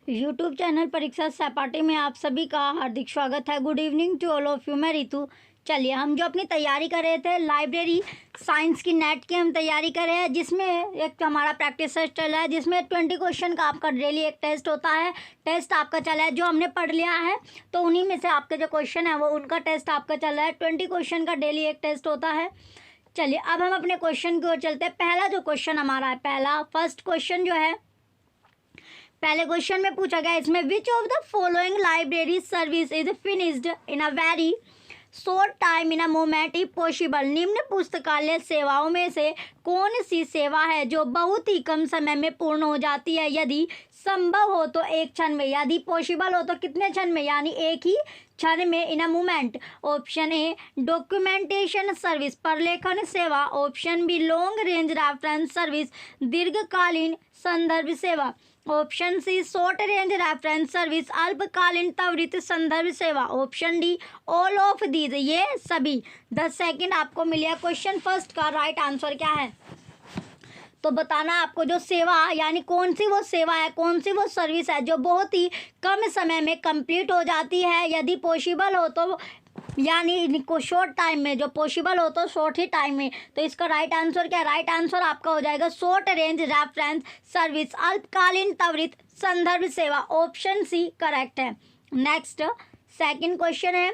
YouTube channel परीक्षा सहपाठी में आप सभी का हार्दिक स्वागत है। Good evening to all of you. मैं रितु। चलिए, हम जो अपनी तैयारी कर रहे थे लाइब्रेरी साइंस की नेट की हम तैयारी कर रहे हैं, जिसमें एक हमारा प्रैक्टिस टेस्ट चल रहा है, जिसमें 20 क्वेश्चन का आपका डेली एक टेस्ट होता है। टेस्ट आपका चला है, जो हमने पढ़ लिया है तो उन्हीं में से आपके जो क्वेश्चन है वो उनका टेस्ट आपका चल रहा है। 20 क्वेश्चन का डेली एक टेस्ट होता है। चलिए, अब हम अपने क्वेश्चन की ओर चलते हैं। पहला जो क्वेश्चन हमारा है, फर्स्ट क्वेश्चन जो है, पहले क्वेश्चन में पूछा गया इसमें, विच of the following library service is finished in a very short time in a moment if possible. निम्न पुस्तकालय सेवाओं में से कौन सी सेवा है जो बहुत ही कम समय में पूर्ण हो जाती है, यदि संभव हो तो एक क्षण में, यदि पॉसिबल हो तो कितने क्षण में, यानी एक ही क्षण में, in a moment. Option A documentation service, प्रलेखन सेवा। Option B long range reference service, दीर्घकालीन संदर्भ सेवा। Option C short range reference service, अल्पकालीन त्वरित संदर्भ सेवा। Option D all of these, ये सभी। 10 सेकंड आपको मिले। क्वेश्चन फर्स्ट का राइट आंसर क्या है तो बताना आपको। जो सेवा यानी कौन सी वो सेवा है, कौन सी वो सर्विस है जो बहुत ही कम समय में कंप्लीट हो जाती है, यदि पॉसिबल हो तो, यानी इनको शॉर्ट टाइम में, जो पॉसिबल हो तो शॉर्ट ही टाइम में। तो इसका राइट आंसर क्या है? राइट आंसर आपका हो जाएगा शॉर्ट रेंज रेफरेंस सर्विस, अल्पकालीन त्वरित संदर्भ सेवा। ऑप्शन सी करेक्ट है। नेक्स्ट सेकंड क्वेश्चन है,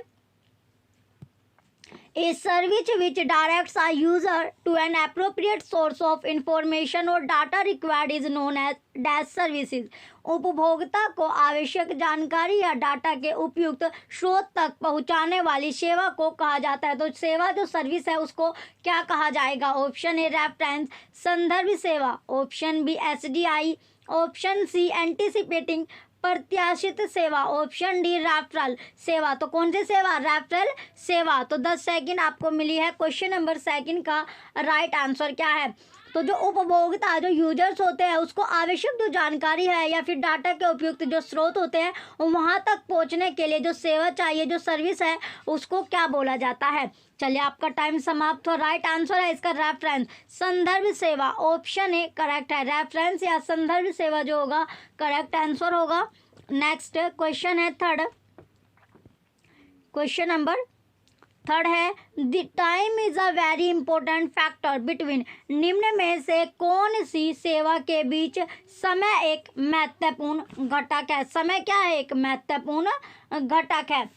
A service which directs a user to an appropriate source of information or data required is known as dash services. उपभोक्ता को आवश्यक जानकारी या डाटा के उपयुक्त स्रोत तक पहुंचाने वाली सेवा को कहा जाता है। तो सेवा जो सर्विस है उसको क्या कहा जाएगा? ऑप्शन ए रेफरेंस संदर्भ सेवा। Option B SDI. Option C anticipating प्रत्याशित सेवा। ऑप्शन डी रेफरल सेवा। तो कौन सी सेवा? रेफरल सेवा। तो 10 सेकंड आपको मिली है। क्वेश्चन नंबर सेकंड का राइट आंसर क्या है? तो जो उपभोक्ता, जो यूजर्स होते हैं, उसको आवश्यक जो जानकारी है या फिर डाटा के उपयुक्त जो स्रोत होते हैं वहाँ तक पहुँचने के लिए जो सेवा चाहिए, जो सर्विस है, उसको क्या बोला जाता है? चलिए, आपका टाइम समाप्त हो। राइट आंसर है इसका रेफरेंस संदर्भ सेवा। ऑप्शन ए करेक्ट है। रेफरेंस या संदर्भ सेवा जो होगा करेक्ट आंसर होगा। नेक्स्ट क्वेश्चन है थर्ड। क्वेश्चन नंबर थर्ड है, the time is a very important factor between. निम्न में से कौन सी सेवा के बीच समय एक महत्वपूर्ण घटक है? समय क्या है? एक महत्वपूर्ण घटक है।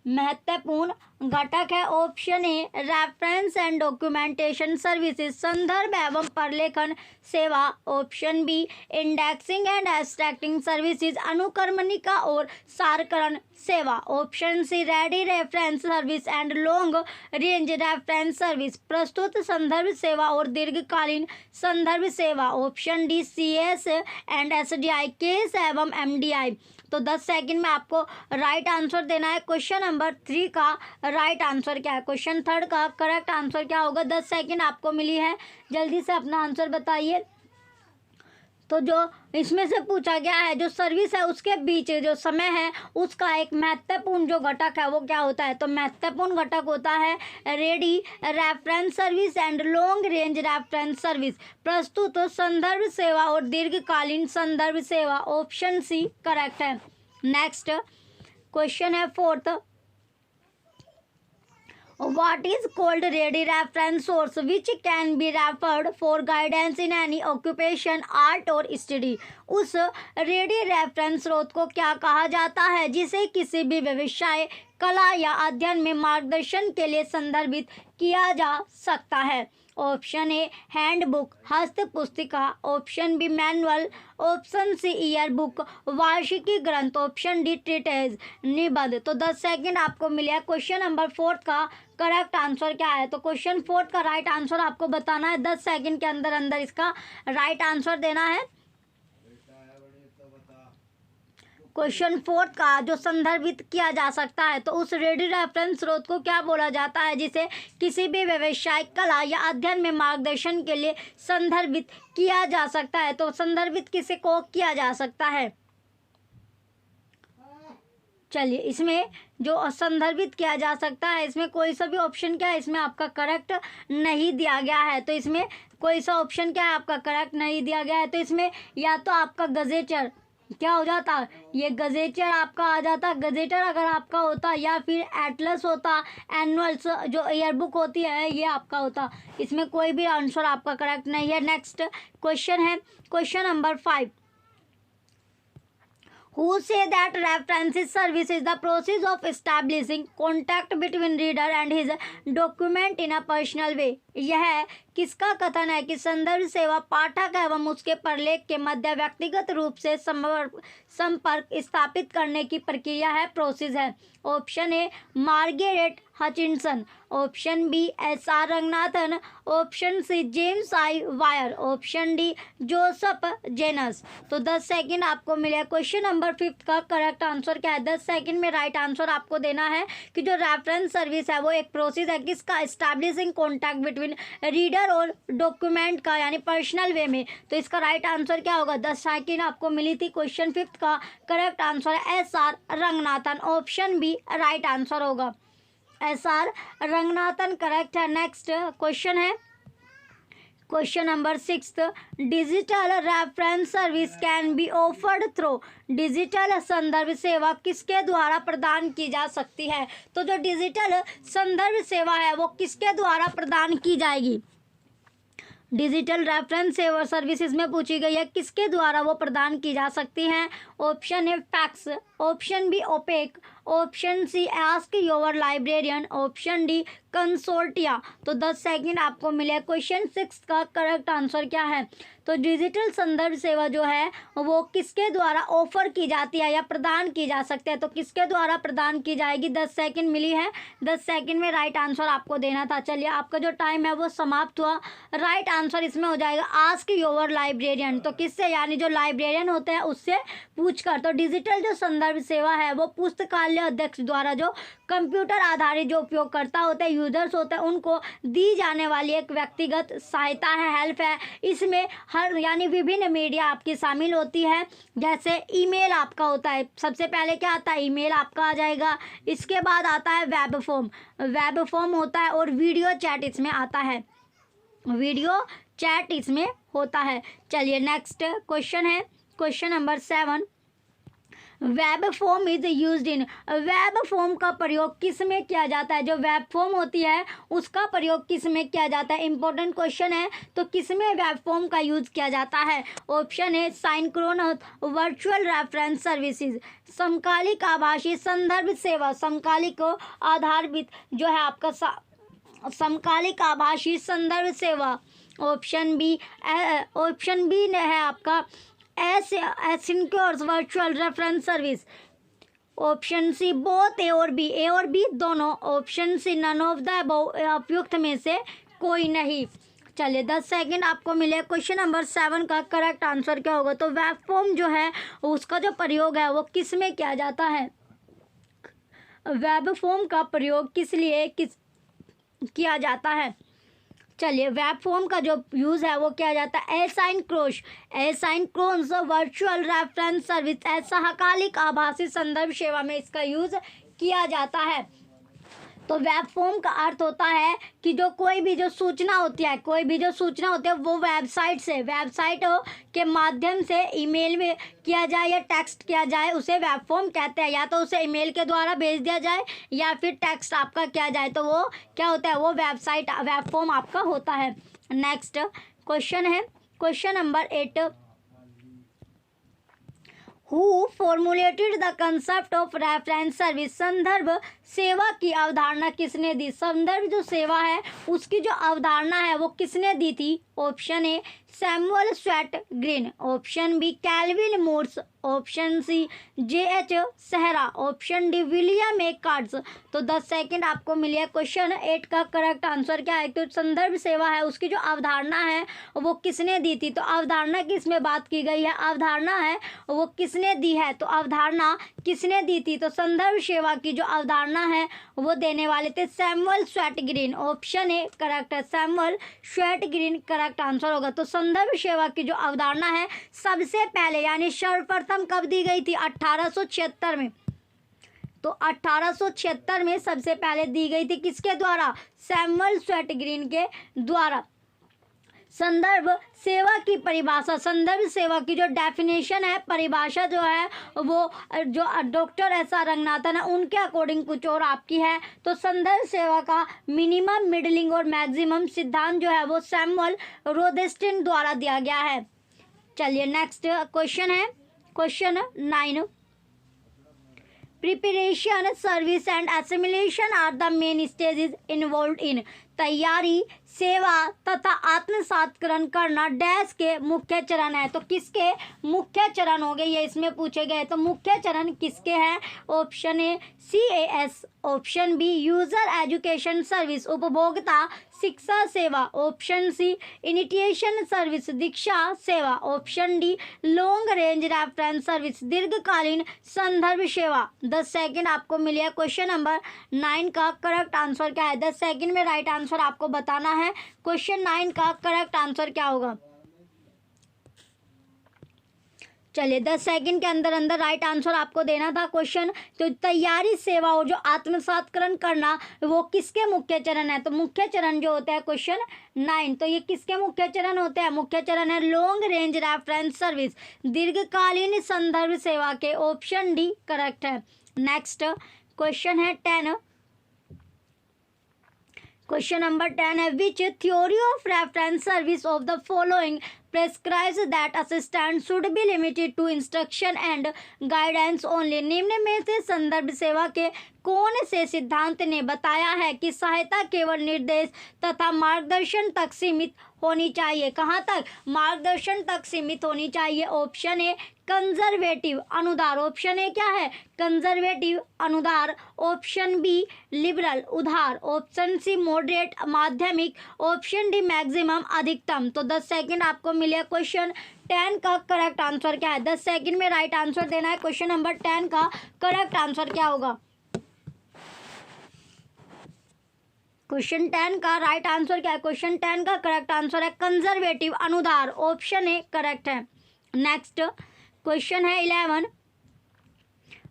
महत्वपूर्ण घटक है। Option A reference and documentation services, संदर्भ एवं प्रलेखन सेवा। Option B indexing and extracting services, अनुक्रमणिका और सारकरण सेवा। Option C ready reference service and long range reference service, प्रस्तुत संदर्भ सेवा और दीर्घकालीन संदर्भ सेवा। Option D CS and SDI, CAS एवं एमडीआई। तो 10 सेकंड में आपको राइट आंसर देना है। क्वेश्चन नंबर 3 का राइट आंसर क्या है? क्वेश्चन थर्ड का करेक्ट आंसर क्या होगा? 10 सेकंड आपको मिली है, जल्दी से अपना आंसर बताइए। तो जो इसमें से पूछा गया है, जो सर्विस है उसके बीच जो समय है उसका एक महत्वपूर्ण जो घटक है वो क्या होता है? तो महत्वपूर्ण घटक होता है ready reference service and long range reference service, प्रस्तुत संदर्भ सेवा और दीर्घकालीन संदर्भ सेवा। ऑप्शन सी करेक्ट है। नेक्स्ट क्वेश्चन है fourth, What is called ready reference source which can be referred for guidance in any occupation, art or study? उस रेडी रेफरेंस स्रोत को क्या कहा जाता है जिसे किसी भी व्यवसाय, कला या अध्ययन में मार्गदर्शन के लिए संदर्भित किया जा सकता है? ऑप्शन ए हैंडबुक, हस्त पुस्तिका। Option B manual. Option C year book, वार्षिकी ग्रंथ। ऑप्शन डी ट्रीटेज, निबंध। तो 10 सेकंड आपको मिले। क्वेश्चन नंबर 4 का करेक्ट आंसर क्या है? तो क्वेश्चन 4 का राइट आंसर आपको बताना है। 10 सेकंड के अंदर अंदर इसका राइट आंसर देना है। क्वेश्चन 4 का जो संदर्भित किया जा सकता है तो उस रेडी रेफरेंस स्रोत को क्या बोला जाता है जिसे किसी भी व्यवसायिक, कला या अध्ययन में मार्गदर्शन के लिए संदर्भित किया जा सकता है? तो संदर्भित किसे को किया जा सकता है? चलिए, इसमें जो संदर्भित किया जा सकता है इसमें कोई सा भी ऑप्शन क्या है इसमें आपका करेक्ट नहीं दिया गया है। तो इसमें कोई सा ऑप्शन क्या है आपका करेक्ट नहीं दिया गया है। तो इसमें या तो आपका गजेटर, क्या हो जाता, ये गजेटर आपका आ जाता, गजेटर अगर आपका होता, या फिर एटलस होता, एनुअल्स जो ईयर बुक होती है ये आपका होता। इसमें कोई भी आंसर आपका करेक्ट नहीं है। नेक्स्ट क्वेश्चन है question number 5। Who say that references service is the process of establishing contact between reader and his document in a personal way? यह किसका कथन है कि संदर्भ सेवा पाठक एवं उसके प्रलेख के मध्य व्यक्तिगत रूप से संपर्क स्थापित करने की प्रक्रिया है, प्रोसेस है। Option A Margaret Hutchinson, option B S R Ranganathan, option C James I Wyer, option D Joseph Janus. तो 10 सेकंड आपको मिले। क्वेश्चन नंबर 5 का करेक्ट आंसर क्या है? 10 सेकंड में राइट आंसर आपको देना है कि जो रेफरेंस सर्विस है वो एक प्रोसेस है किसका, एस्टैब्लिशिंग कॉन्टैक्ट बिटवीन रीडर और डॉक्यूमेंट का, यानी पर्सनल वे में। तो इसका राइट आंसर क्या होगा? 10 सेकंड आपको मिली थी। क्वेश्चन 5 का करेक्ट आंसर है S R Ranganathan, option B right answer होगा। एस आर रंगनाथन करेक्ट है। नेक्स्ट क्वेश्चन है question number 6। Digital reference service can be offered through, डिजिटल संदर्भ सेवा किसके द्वारा प्रदान की जा सकती है? तो जो डिजिटल संदर्भ सेवा है वो किसके द्वारा प्रदान की जाएगी? डिजिटल रेफरेंस सेवा सर्विसेज में पूछी गई है किसके द्वारा वो प्रदान की जा सकती हैं। ऑप्शन है fax, option B OPAC, option C ask your librarian, option D consortia. तो 10 सेकंड आपको मिले। क्वेश्चन 6 का करेक्ट आंसर क्या है? तो डिजिटल संदर्भ सेवा जो है वो किसके द्वारा ऑफर की जाती है या प्रदान की जा सकती है? तो किसके द्वारा प्रदान की जाएगी? 10 सेकंड मिली है। 10 सेकंड में राइट आंसर आपको देना था। चलिए आपका जो टाइम है वो समाप्त हुआ। राइट आंसर इसमें हो जाएगा आस्क योर लाइब्रेरियन। तो किससे, यानी जो लाइब्रेरियन होते हैं उससे पूछकर। तो डिजिटल जो संदर्भ सेवा है वो पुस्तकालय अध्यक्ष द्वारा जो कंप्यूटर आधारित जो उपयोगकर्ता होते हैं, यूजर्स होते हैं, उनको दी जाने वाली एक व्यक्तिगत सहायता है, हेल्प है। इसमें हर यानी विभिन्न मीडिया आपकी शामिल होती है। जैसे ईमेल आपका होता है, सबसे पहले क्या आता है? ईमेल आपका आ जाएगा। इसके बाद आता है वेब फॉर्म, वेब फॉर्म होता है, और वीडियो चैट इसमें आता है, वीडियो चैट इसमें होता है। चलिए नेक्स्ट क्वेश्चन है question number 7। Web form is used in, web form का प्रयोग किस में किया जाता है? जो वेब फॉर्म होती है उसका प्रयोग किस में किया जाता है? इंपॉर्टेंट क्वेश्चन है। तो किस में वेब फॉर्म का यूज किया जाता है? ऑप्शन है सिंक्रोनस वर्चुअल रेफरेंस सर्विसेज, समकालिक आभासी संदर्भ सेवा, समकालिक आधारित जो है आपका समकालिक आभासी संदर्भ सेवा। ऑप्शन बी है आपका asynchronous virtual reference service. Option C both A और बी दोनों। Option C none of the above, उपयुक्त में से कोई नहीं। चलिए 10 सेकंड आपको मिले। क्वेश्चन नंबर 7 का करेक्ट आंसर क्या होगा? तो वेब फॉर्म जो है उसका जो प्रयोग है वो किस में किया जाता है? वेब फॉर्म का प्रयोग किस लिए किया जाता है? चलिए वेब फॉर्म का जो यूज़ है वो किया जाता है एसाइंक्रोनस वर्चुअल रेफरेंस सर्विस, असहकालिक आभासी संदर्भ सेवा में इसका यूज़ किया जाता है। तो वेब फॉर्म का अर्थ होता है कि जो कोई भी जो सूचना होती है वो वेबसाइट के माध्यम से ईमेल में किया जाए या टेक्स्ट किया जाए, उसे वेब फॉर्म कहते हैं। या तो उसे ईमेल के द्वारा भेज दिया जाए या फिर टेक्स्ट आपका किया जाए, तो वो क्या होता है? वो वेब फॉर्म आपका होता है। नेक्स्ट क्वेश्चन है question number 8। Who formulated the concept of reference service, संदर्भ सेवा की अवधारणा किसने दी? संदर्भ जो सेवा है उसकी जो अवधारणा है वो किसने दी थी? Option A Samuel Swett Green, option B Calvin Mooers, option C J.H. Shera, option D William A Katz. तो 10 सेकंड आपको मिले। क्वेश्चन 8 का करेक्ट आंसर क्या है? तो संदर्भ सेवा है उसकी जो अवधारणा है वो किसने दी थी? तो अवधारणा की इसमें बात की गई है, अवधारणा है वो किसने दी है? तो अवधारणा किसने दी थी? तो संदर्भ सेवा की जो अवधारणा है वो देने वाले थे Samuel Swett Green. Option A correct है, Samuel Swett Green correct answer होगा। तो संदर्भ सेवा की जो अवधारणा है सबसे पहले यानी सर्वप्रथम कब दी गई थी? 1876 में। तो 1876 में सबसे पहले दी गई थी किसके द्वारा? सैमुअल स्वेट ग्रीन के द्वारा। संदर्भ सेवा की परिभाषा, संदर्भ सेवा की जो डेफिनेशन है, परिभाषा जो है वो जो डॉक्टर एस.आर. रंगनाथन है उनके अकॉर्डिंग कुछ और आपकी है। तो संदर्भ सेवा का मिनिमम, मिडलिंग और मैक्सिमम सिद्धांत जो है वो सैमुअल रोदेस्टिन द्वारा दिया गया है। चलिए नेक्स्ट क्वेश्चन है, question 9। Preparation, service and assimilation are the main stages involved in. तैयारी, सेवा तथा आत्मसात्करण करना डैश के मुख्य चरण है। तो किसके मुख्य चरण हो गए ये इसमें पूछे गए। तो मुख्य चरण किसके हैं? Option A CAS, option B user education service उपभोक्ता शिक्षा सेवा, ऑप्शन सी इनिटिएशन सर्विस दीक्षा सेवा, option D long range reference service दीर्घकालीन संदर्भ सेवा। 10 सेकंड आपको मिले हैं। क्वेश्चन नंबर 9 का करेक्ट आंसर क्या है? 10 सेकंड में राइट आंसर आपको बताना है। क्वेश्चन 9 का करेक्ट आंसर क्या होगा? चलिए 10 सेकंड के अंदर अंदर राइट आंसर आपको देना था। क्वेश्चन तो तैयारी, सेवा और जो आत्मसात्करण करना वो किसके मुख्य चरण है? तो मुख्य चरण जो होता है क्वेश्चन 9, तो ये किसके मुख्य चरण होते हैं? मुख्य चरण है लॉन्ग रेंज रेफरेंस सर्विस दीर्घकालीन संदर्भ सेवा के, ऑप्शन डी करेक्ट है। नेक्स्ट क्वेश्चन है 10। क्वेश्चन नंबर 10 है विच theory of reference service of the following prescribes that assistance should be limited to instruction and guidance only। निम्न में से संदर्भ सेवा के कौन से सिद्धांत ने बताया है कि सहायता केवल निर्देश तथा मार्गदर्शन तक सीमित होनी चाहिए? कहाँ तक? मार्गदर्शन तक सीमित होनी चाहिए। ऑप्शन ए कंजर्वेटिव अनुदार, ऑप्शन ए क्या है? कंजर्वेटिव अनुदार, ऑप्शन बी लिबरल उधार, ऑप्शन सी मॉडरेट माध्यमिक, ऑप्शन डी मैक्सिमम अधिकतम। तो 10 सेकंड आपको मिले। क्वेश्चन 10 का करेक्ट आंसर क्या है? 10 सेकंड में राइट आंसर देना है। क्वेश्चन नंबर 10 का करेक्ट आंसर क्या होगा? क्वेश्चन 10 का राइट आंसर क्या है? क्वेश्चन 10 का करेक्ट आंसर है कंजर्वेटिव अनुदार, ऑप्शन ए करेक्ट है। नेक्स्ट क्वेश्चन है 11।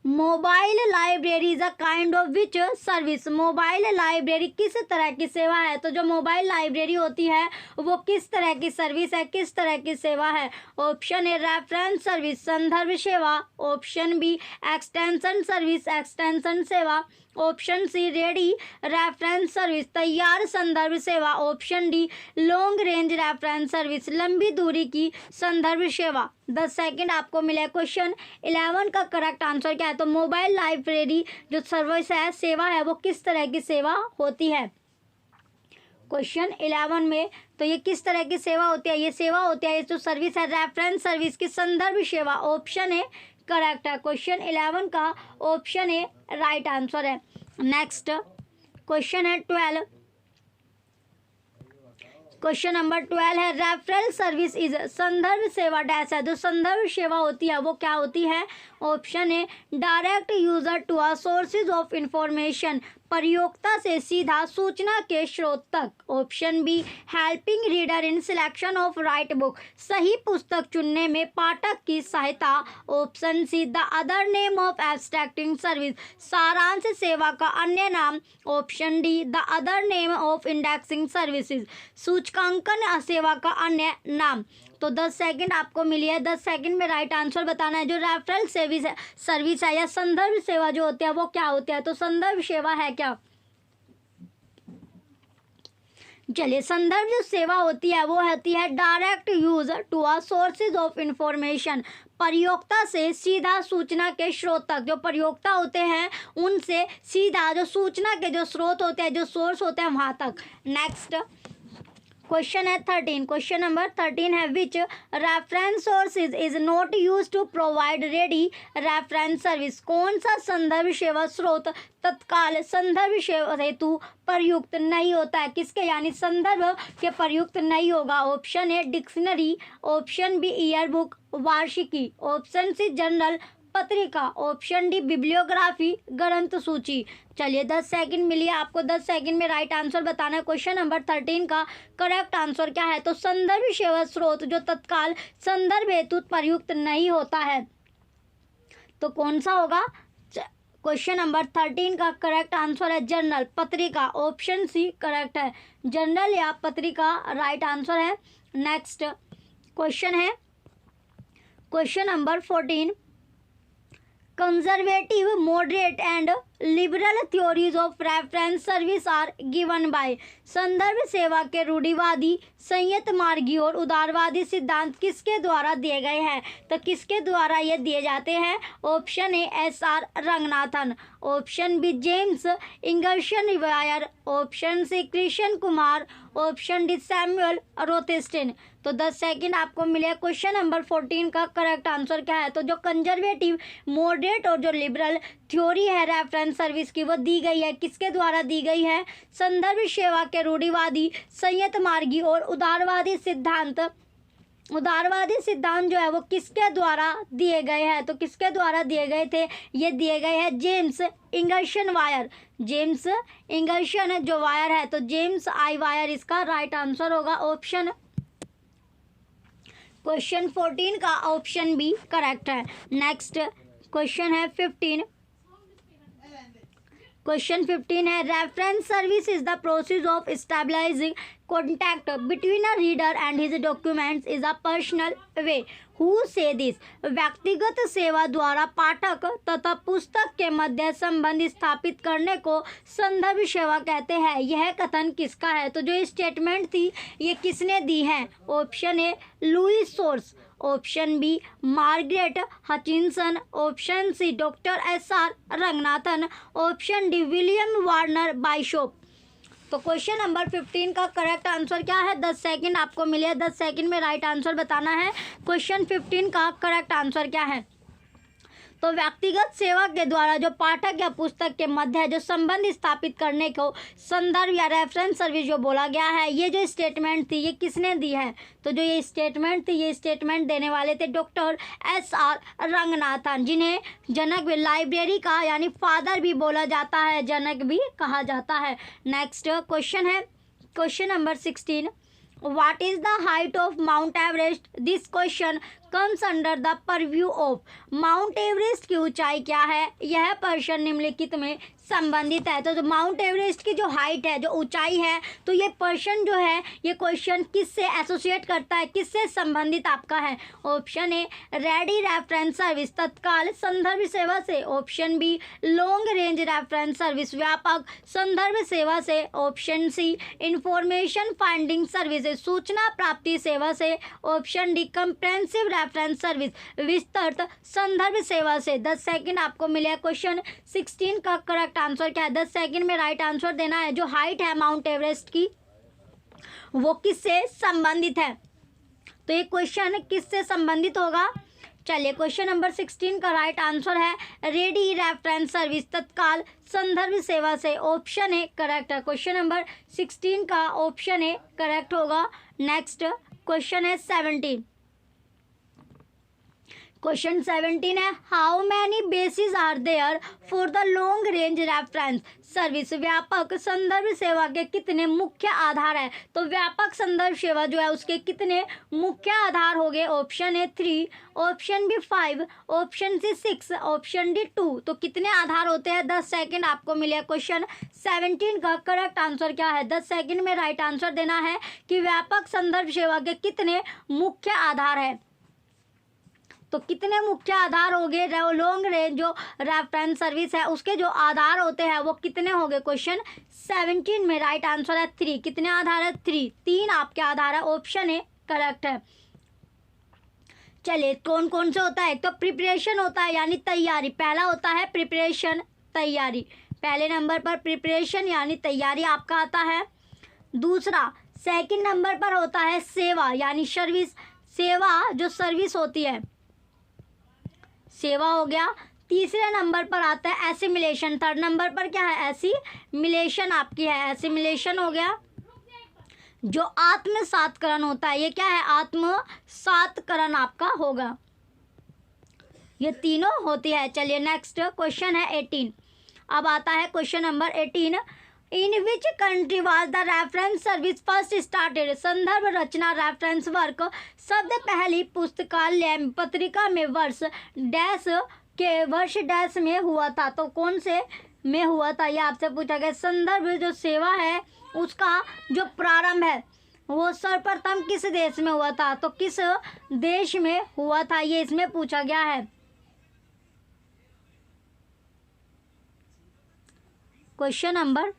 Mobile library is a kind of which service. Mobile library किस तरह की सेवा है? तो जो मोबाइल लाइब्रेरी होती है वो किस तरह की सर्विस है, किस तरह की सेवा है? ऑप्शन ए रेफरेंस सर्विस संदर्भ सेवा, option B extension service extension सेवा, option C ready reference service तैयार संदर्भ सेवा, option D long range reference service लंबी दूरी की संदर्भ सेवा। 10 सेकंड आपको मिले। क्वेश्चन 11 का करेक्ट आंसर क्या है? तो मोबाइल लाइब्रेरी जो सर्विस है, सेवा है, वो किस तरह की सेवा होती है? क्वेश्चन 11 में तो ये किस तरह की सेवा होती है? ये सेवा होती है, ये जो सर्विस है रेफरेंस सर्विस की संदर्भ सेवा, ऑप्शन ए करेक्ट है। क्वेश्चन 11 का ऑप्शन ए राइट आंसर है। नेक्स्ट क्वेश्चन है 12। क्वेश्चन नंबर 12 है रेफरल सर्विस इज संदर्भ सेवा डैश है। जो संदर्भ सेवा होती है वो क्या होती है? Option A direct user to a sources of information प्रयोक्ता से सीधा सूचना के स्रोत तक, option B helping reader in selection of right book सही पुस्तक चुनने में पाठक की सहायता, option C the other name of abstracting service सारांश सेवा का अन्य नाम, option D the other name of indexing services सूचकांकन सेवा का अन्य नाम। तो 10 सेकंड आपको मिली है। 10 सेकंड में राइट आंसर बताना है। जो रेफरल सर्विस है या संदर्भ सेवा जो होती है वो क्या होती है? तो संदर्भ सेवा है क्या? चलिए संदर्भ जो सेवा होती है वो होती है direct use to a sources of information प्रयोक्ता से सीधा सूचना के स्रोत तक। जो प्रयोक्ता होते हैं उनसे सीधा जो सूचना के जो स्रोत होते हैं, जो सोर्स होते हैं, वहाँ तक। नेक्स्ट क्वेश्चन है 13। क्वेश्चन नंबर 13 है which reference sources is not use to provide ready reference service. कौन सा संदर्भ सेवा स्रोत तत्काल संदर्भ सेवा हेतु प्रयुक्त नहीं होता है? किसके? यानी संदर्भ के प्रयुक्त नहीं होगा। Option A dictionary, option B year book वार्षिकी, ऑप्शन सी जनरल पत्रिका, ऑप्शन डी बिब्लियोग्राफी ग्रंथ सूची। चलिए 10 सेकंड मिलिए आपको। 10 सेकंड में राइट आंसर बताना है। क्वेश्चन नंबर 13 का करेक्ट आंसर क्या है? तो संदर्भ सेवा स्रोत जो तत्काल संदर्भ हेतु प्रयुक्त नहीं होता है, तो कौन सा होगा? क्वेश्चन नंबर 13 का करेक्ट आंसर है जर्नल, पत्रिका। ऑप्शन सी करेक्ट है, जर्नल या पत्रिका राइट आंसर है। नेक्स्ट क्वेश्चन है question number 14, conservative, moderate and liberal theories of reference service are given by. संदर्भ सेवा के रूढ़िवादी, संयत मार्गी और उदारवादी सिद्धांत किसके द्वारा दिए गए हैं? तो किसके द्वारा ये दिए जाते हैं? Option A S R. Ranganathan, option B James Ingersoll Wyer, option C Krishna Kumar, option D Samuel Rothstein. तो 10 सेकंड आपको मिले। क्वेश्चन नंबर 14 का करेक्ट आंसर क्या है? तो जो कंजर्वेटिव, मॉडरेट और जो लिबरल थ्योरी है रेफरेंस सर्विस की, वो दी गई है किसके द्वारा दी गई है? संदर्भ सेवा के रूढ़िवादी, संयत मार्गी और उदारवादी सिद्धांत। उदारवादी सिद्धांत जो है वो किसके द्वारा दिए गए हैं? तो किसके द्वारा दिए गए थे? ये दिए गए हैं James Ingersoll Wyer, James Ingersoll जो वायर है, तो जेम्स आई वायर इसका राइट आंसर होगा। ऑप्शन क्वेश्चन 14 का ऑप्शन बी करेक्ट है। नेक्स्ट क्वेश्चन है 15। क्वेश्चन 15 है reference service is the process of stabilising contact between a reader and his documents is a personal way. Who say this? व्यक्तिगत सेवा द्वारा पाठक तथा पुस्तक के मध्य संबंध स्थापित करने को संदर्भ सेवा कहते हैं। यह कथन किसका है? तो जो स्टेटमेंट थी ये किसने दी है? Option A Louis Shores, option B Margaret Hutchinson, option C doctor S R. Ranganathan, option D William Warner Bishop. तो क्वेश्चन नंबर 15 का करेक्ट आंसर क्या है? 10 सेकंड आपको मिले, 10 सेकंड में राइट आंसर बताना है। क्वेश्चन 15 का करेक्ट आंसर क्या है? तो व्यक्तिगत सेवा के द्वारा जो पाठक या पुस्तक के मध्य जो संबंध स्थापित करने को संदर्भ या रेफरेंस सर्विस जो बोला गया है, ये जो स्टेटमेंट थी ये किसने दी है? तो जो ये स्टेटमेंट थी ये स्टेटमेंट देने वाले थे डॉक्टर एस.आर. रंगनाथन, जिन्हें जनक लाइब्रेरी का यानी फादर भी बोला जाता है, जनक भी कहा जाता है। नेक्स्ट क्वेश्चन है question number 16, What is the height of Mount Everest? This question comes under the purview of Mount Everest की ऊंचाई क्या है? यह प्रश्न निम्नलिखित में संबंधित है। तो जो माउंट एवरेस्ट की जो हाइट है, जो ऊंचाई है, तो ये प्रश्न जो है ये क्वेश्चन किससे एसोसिएट करता है, किससे संबंधित आपका है? Option A ready reference service, तत्काल संदर्भ सेवा से, option B long range reference service, व्यापक संदर्भ सेवा से, option C information finding service, सूचना प्राप्ति सेवा से, option D comprehensive reference service, विस्तृत संदर्भ सेवा से। 10 सेकंड आपको मिले। क्वेश्चन 16 का करेक्ट आंसर क्या है? 10 सेकंड में राइट आंसर देना है। जो हाइट है माउंट एवरेस्ट की वो किससे संबंधित है? तो ये क्वेश्चन किससे संबंधित होगा? चलिए क्वेश्चन नंबर 16 का राइट आंसर है रेडी रेफरेंस सर्विस, तत्काल संदर्भ सेवा से। ऑप्शन ए करेक्ट है। क्वेश्चन नंबर 16 का ऑप्शन ए करेक्ट होगा। नेक्स्ट क्वेश्चन है 17। क्वेश्चन 17 है how many basis are there for the long range reference service. व्यापक संदर्भ सेवा के कितने मुख्य आधार है? तो व्यापक संदर्भ सेवा जो है उसके कितने मुख्य आधार हो गए? Option A 3, option B 5, option C 6, option D 2। तो कितने आधार होते हैं? 10 सेकंड आपको मिले। क्वेश्चन 17 का करेक्ट आंसर क्या है? 10 सेकंड में राइट आंसर देना है कि व्यापक संदर्भ सेवा के कितने मुख्य आधार है। तो कितने मुख्य आधार हो गए? लॉन्ग रेंज जो रेफरेंस सर्विस है उसके जो आधार होते हैं वो कितने हो गए? क्वेश्चन 17 में राइट आंसर है 3। कितने आधार है? 3 आपके आधार है। ऑप्शन ए करेक्ट है। चलिए कौन कौन से होता है? तो प्रिपरेशन होता है यानी तैयारी। पहला होता है प्रिपरेशन, तैयारी। पहले नंबर पर प्रिपरेशन यानी तैयारी आपका आता है। दूसरा सेकंड नंबर पर होता है सेवा यानी सर्विस, सेवा जो सर्विस होती है, सेवा हो गया। तीसरे नंबर पर आता है एसिमिलेशन। थर्ड नंबर पर क्या है? एसिमिलेशन आपकी है। एसिमिलेशन हो गया जो आत्मसातकरण होता है। ये क्या है? आत्मसातकरण आपका होगा। ये तीनों होती है। चलिए नेक्स्ट क्वेश्चन है 18। अब आता है question number 18। In which country was the reference service first started. संदर्भ रचना रेफरेंस वर्क शब्द पहली पुस्तकालय पत्रिका में वर्ष डैश के वर्ष डैश में हुआ था, तो कौन से में हुआ था ये आपसे पूछा गया। संदर्भ जो सेवा है उसका जो प्रारंभ है वो सर्वप्रथम किस देश में हुआ था, तो किस देश में हुआ था ये इसमें पूछा गया है। क्वेश्चन नंबर,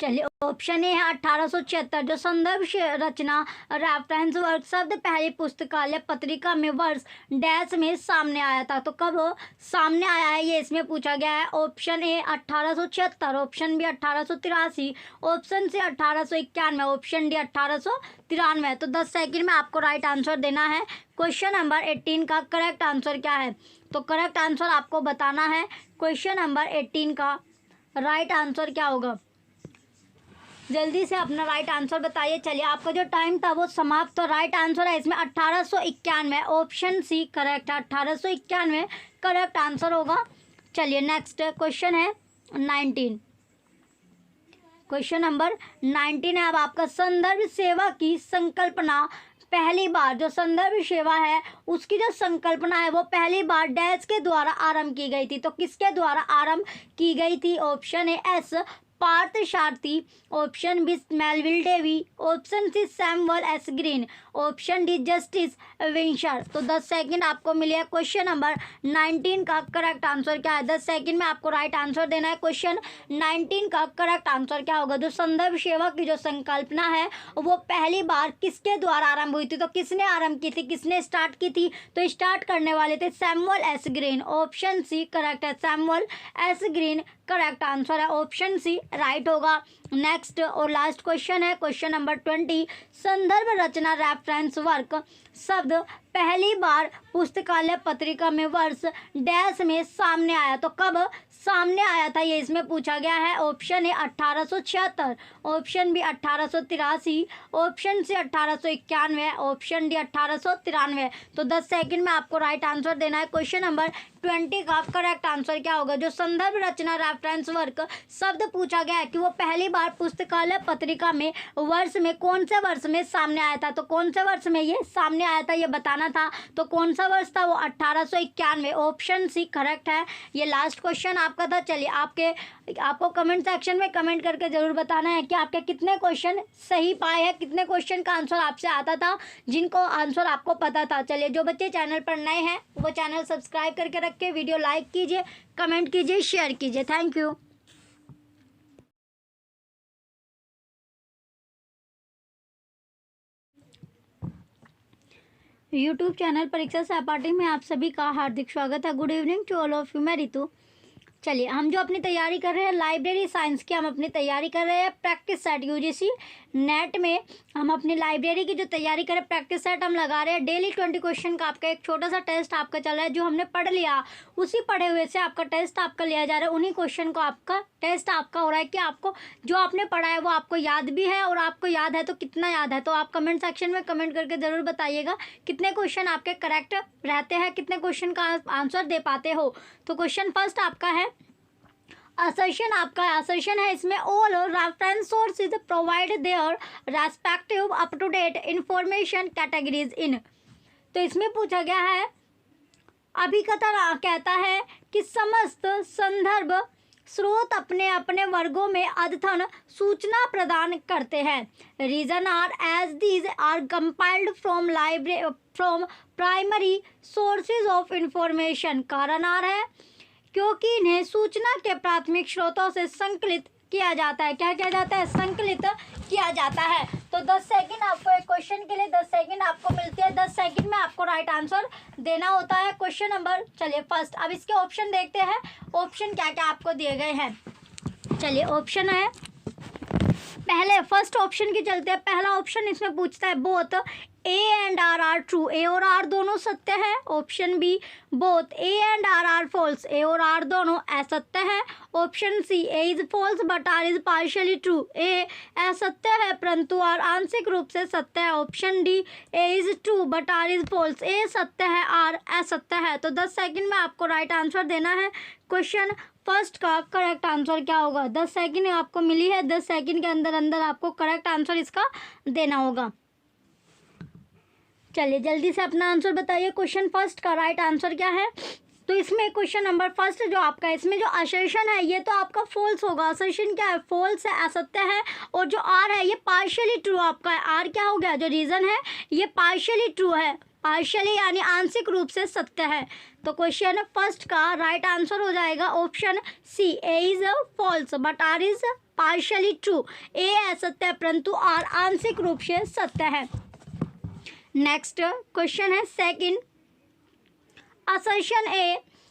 चलिए ऑप्शन ए है 1876, जो संदर्भ रचना रेफरेंस वर्क शब्द पहली पुस्तकालय पत्रिका में वर्ष डैश में सामने आया था, तो कब सामने आया है ये इसमें पूछा गया है। Option A 1876, option B 1883, option C 1891, option D 1893। तो 10 सेकंड में आपको राइट आंसर देना है। क्वेश्चन नंबर 18 का करेक्ट आंसर क्या है, तो करेक्ट आंसर आपको बताना है। क्वेश्चन नंबर 18 का राइट आंसर क्या होगा, जल्दी से अपना राइट आंसर बताइए। चलिए आपका जो टाइम था वो समाप्त, तो राइट आंसर है इसमें 1891, ऑप्शन सी करेक्ट है, 1891 करेक्ट आंसर होगा। चलिए नेक्स्ट क्वेश्चन है 19। क्वेश्चन नंबर 19 है अब आपका, संदर्भ सेवा की संकल्पना पहली बार, जो संदर्भ सेवा है उसकी जो संकल्पना है वो पहली बार डैश के द्वारा आरंभ की गई थी, तो किसके द्वारा आरंभ की गई थी। Option A S Parthasarathy, option B Melvil Dewey, option C Samuel S Green, option D Justin Winsor. तो 10 सेकंड आपको मिले। क्वेश्चन नंबर 19 का करेक्ट आंसर क्या है, 10 सेकंड में आपको राइट आंसर देना है। क्वेश्चन 19 का करेक्ट आंसर क्या होगा, जो संदर्भ सेवा की जो संकल्पना है वो पहली बार किसके द्वारा आरंभ हुई थी, तो किसने आरंभ की थी, किसने स्टार्ट की थी, तो स्टार्ट करने वाले थे Samuel S Green. Option C correct है, Samuel S Green correct answer है, ऑप्शन सी राइट होगा। नेक्स्ट और लास्ट क्वेश्चन है क्वेश्चन नंबर 20, संदर्भ रचना रेफरेंस वर्क शब्द पहली बार पुस्तकालय पत्रिका में वर्ष डैश में सामने आया, तो कब सामने आया था ये इसमें पूछा गया है। Option A 1876, option B 1883, option C 1891, option D 1893। तो 10 सेकंड में आपको राइट आंसर देना है। क्वेश्चन नंबर 20 का करेक्ट आंसर क्या होगा, जो संदर्भ रचना रेफरेंस वर्क शब्द पूछा गया है कि वो पहली बार पुस्तकालय पत्रिका में वर्ष में कौन से वर्ष में सामने आया था, तो कौन से वर्ष में ये सामने आया था ये बताना था, तो कौन सा वर्ष था वो 1891, ऑप्शन सी करेक्ट है। ये लास्ट क्वेश्चन आपका था। चलिए आपको कमेंट सेक्शन में कमेंट करके जरूर बताना है कि आपके कितने क्वेश्चन सही पाए हैं, कितने क्वेश्चन का आंसर आपसे आता था, जिनको आंसर आपको पता था। चलिए जो बच्चे चैनल पर नए हैं वो चैनल सब्सक्राइब करके रखें, वीडियो लाइक कीजिए, कमेंट कीजिए, शेयर कीजिए। Thank you. यूट्यूब चैनल परीक्षा सहपाठी में आप सभी का हार्दिक स्वागत है। Good evening to all of you. मैं रितु। चलिए हम जो अपनी तैयारी कर रहे हैं लाइब्रेरी साइंस की, हम अपनी तैयारी कर रहे हैं प्रैक्टिस सेट यूजीसी नेट में। हम अपनी लाइब्रेरी की जो तैयारी कर रहे हैं प्रैक्टिस सेट हम लगा रहे हैं। डेली 20 क्वेश्चन का आपका एक छोटा सा टेस्ट आपका चल रहा है, जो हमने पढ़ लिया उसी पढ़े हुए से आपका टेस्ट आपका लिया जा रहा है। उन्हीं क्वेश्चन को आपका टेस्ट आपका हो रहा है कि आपको जो आपने पढ़ा है वो आपको याद भी है, और आपको याद है तो कितना याद है। तो आप कमेंट सेक्शन में कमेंट करके ज़रूर बताइएगा कितने क्वेश्चन आपके करेक्ट रहते हैं, कितने क्वेश्चन का आंसर दे पाते हो। तो क्वेश्चन फर्स्ट आपका है, असर्शन आपका असर्शन है इसमें, all reference sources provide their respective up to date information categories in. तो इसमें पूछा गया है, अभिकथन कहता है कि समस्त संदर्भ स्रोत अपने अपने वर्गों में अद्यतन सूचना प्रदान करते हैं। Reason R as these are compiled from primary sources of information. कारण आर है क्योंकि इन्हें सूचना के प्राथमिक स्रोतों से संकलित किया जाता है। क्या किया जाता है? संकलित किया जाता है। तो 10 सेकंड आपको एक क्वेश्चन के लिए 10 सेकंड आपको मिलती है। 10 सेकंड में आपको राइट आंसर देना होता है। क्वेश्चन नंबर चलिए फर्स्ट, अब इसके ऑप्शन देखते हैं, ऑप्शन क्या क्या आपको दिए गए हैं। चलिए ऑप्शन है पहले फर्स्ट ऑप्शन की चलते हैं। पहला ऑप्शन इसमें पूछता है both A and R are true, A और आर दोनों सत्य है। Option B both A and R are false, A और आर दोनों असत्य है। Option C A is false but R is partially true, A असत्य है परंतु आर आंशिक रूप से सत्य है। Option D A is true but R is false, A सत्य है आर असत्य है। तो 10 सेकंड में आपको राइट आंसर देना है। क्वेश्चन फर्स्ट का करेक्ट आंसर क्या होगा? 10 सेकंड आपको मिली है, 10 सेकंड के अंदर अंदर आपको करेक्ट आंसर इसका देना होगा। चलिए जल्दी से अपना आंसर बताइए। क्वेश्चन फर्स्ट का राइट आंसर क्या है? तो इसमें क्वेश्चन नंबर फर्स्ट जो आपका इसमें जो असर्शन है ये तो आपका फॉल्स होगा। असर्शन क्या है? फॉल्स है, असत्य है। और जो आर है ये पार्शियली ट्रू आपका है। आर क्या हो गया? जो रीजन है ये पार्शियली ट्रू है, पार्शियली यानी आंशिक रूप से सत्य है। तो क्वेश्चन फर्स्ट का राइट आंसर हो जाएगा option C, A is false but R is partially true. A असत्य है परंतु आर आंशिक रूप से सत्य है। नेक्स्ट क्वेश्चन है second, assertion A,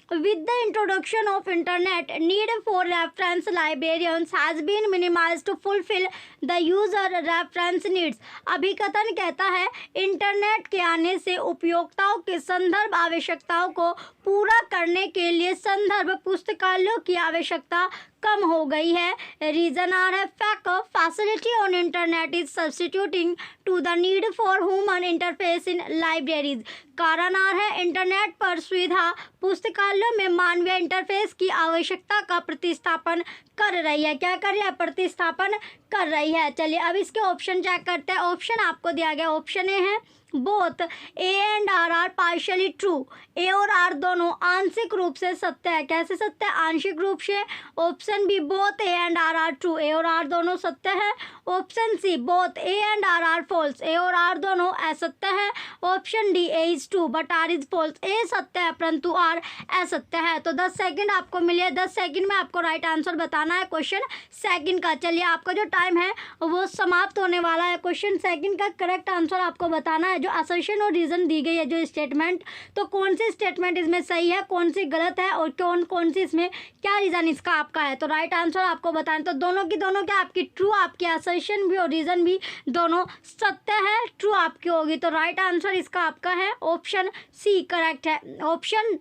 with the introduction of internet, need for reference librarians has been minimized to fulfill the user reference needs। अभिकथन कहता है इंटरनेट के आने से उपयोक्ताओं के संदर्भ आवश्यकताओं को पूरा करने के लिए संदर्भ पुस्तकालयों की आवश्यकता कम हो गई है। रीजन आर है fact, facility on internet is substituting to the need for human interface in libraries. कारण आर है इंटरनेट पर सुविधा पुस्तकालयों में मानवीय इंटरफेस की आवश्यकता का प्रतिस्थापन कर रही है। क्या कर रही है? प्रतिस्थापन कर रही है। चलिए अब इसके ऑप्शन चेक करते हैं। ऑप्शन आपको दिया गया, ऑप्शन ए है both A and R are partially true. A और आर दोनों आंशिक रूप से सत्य है। कैसे सत्य है? आंशिक रूप से। Option B both A and R are true, A और आर दोनों सत्य है। Option C both A and R are false, A और आर दोनों असत्य है। Option D A is true but R is false, A सत्य है परंतु आर असत्य है। तो 10 सेकंड आपको मिले, 10 सेकंड में आपको राइट आंसर बताना है क्वेश्चन सेकंड का। चलिए आपका जो टाइम है वो समाप्त होने वाला है। क्वेश्चन सेकंड का करेक्ट आंसर आपको बताना है। जो असर्शन और रीजन दी गई है, जो स्टेटमेंट, तो कौन सी स्टेटमेंट इसमें सही है, कौन सी गलत है और कौन सी इसमें क्या रीजन इसका आपका है। तो राइट आंसर आपको बताना। तो दोनों की दोनों क्या आपकी ट्रू, आपकी असर्शन भी और रीजन भी दोनों सत्य है, ट्रू आपकी होगी। तो राइट आंसर इसका आपका है ऑप्शन सी करेक्ट है। ऑप्शन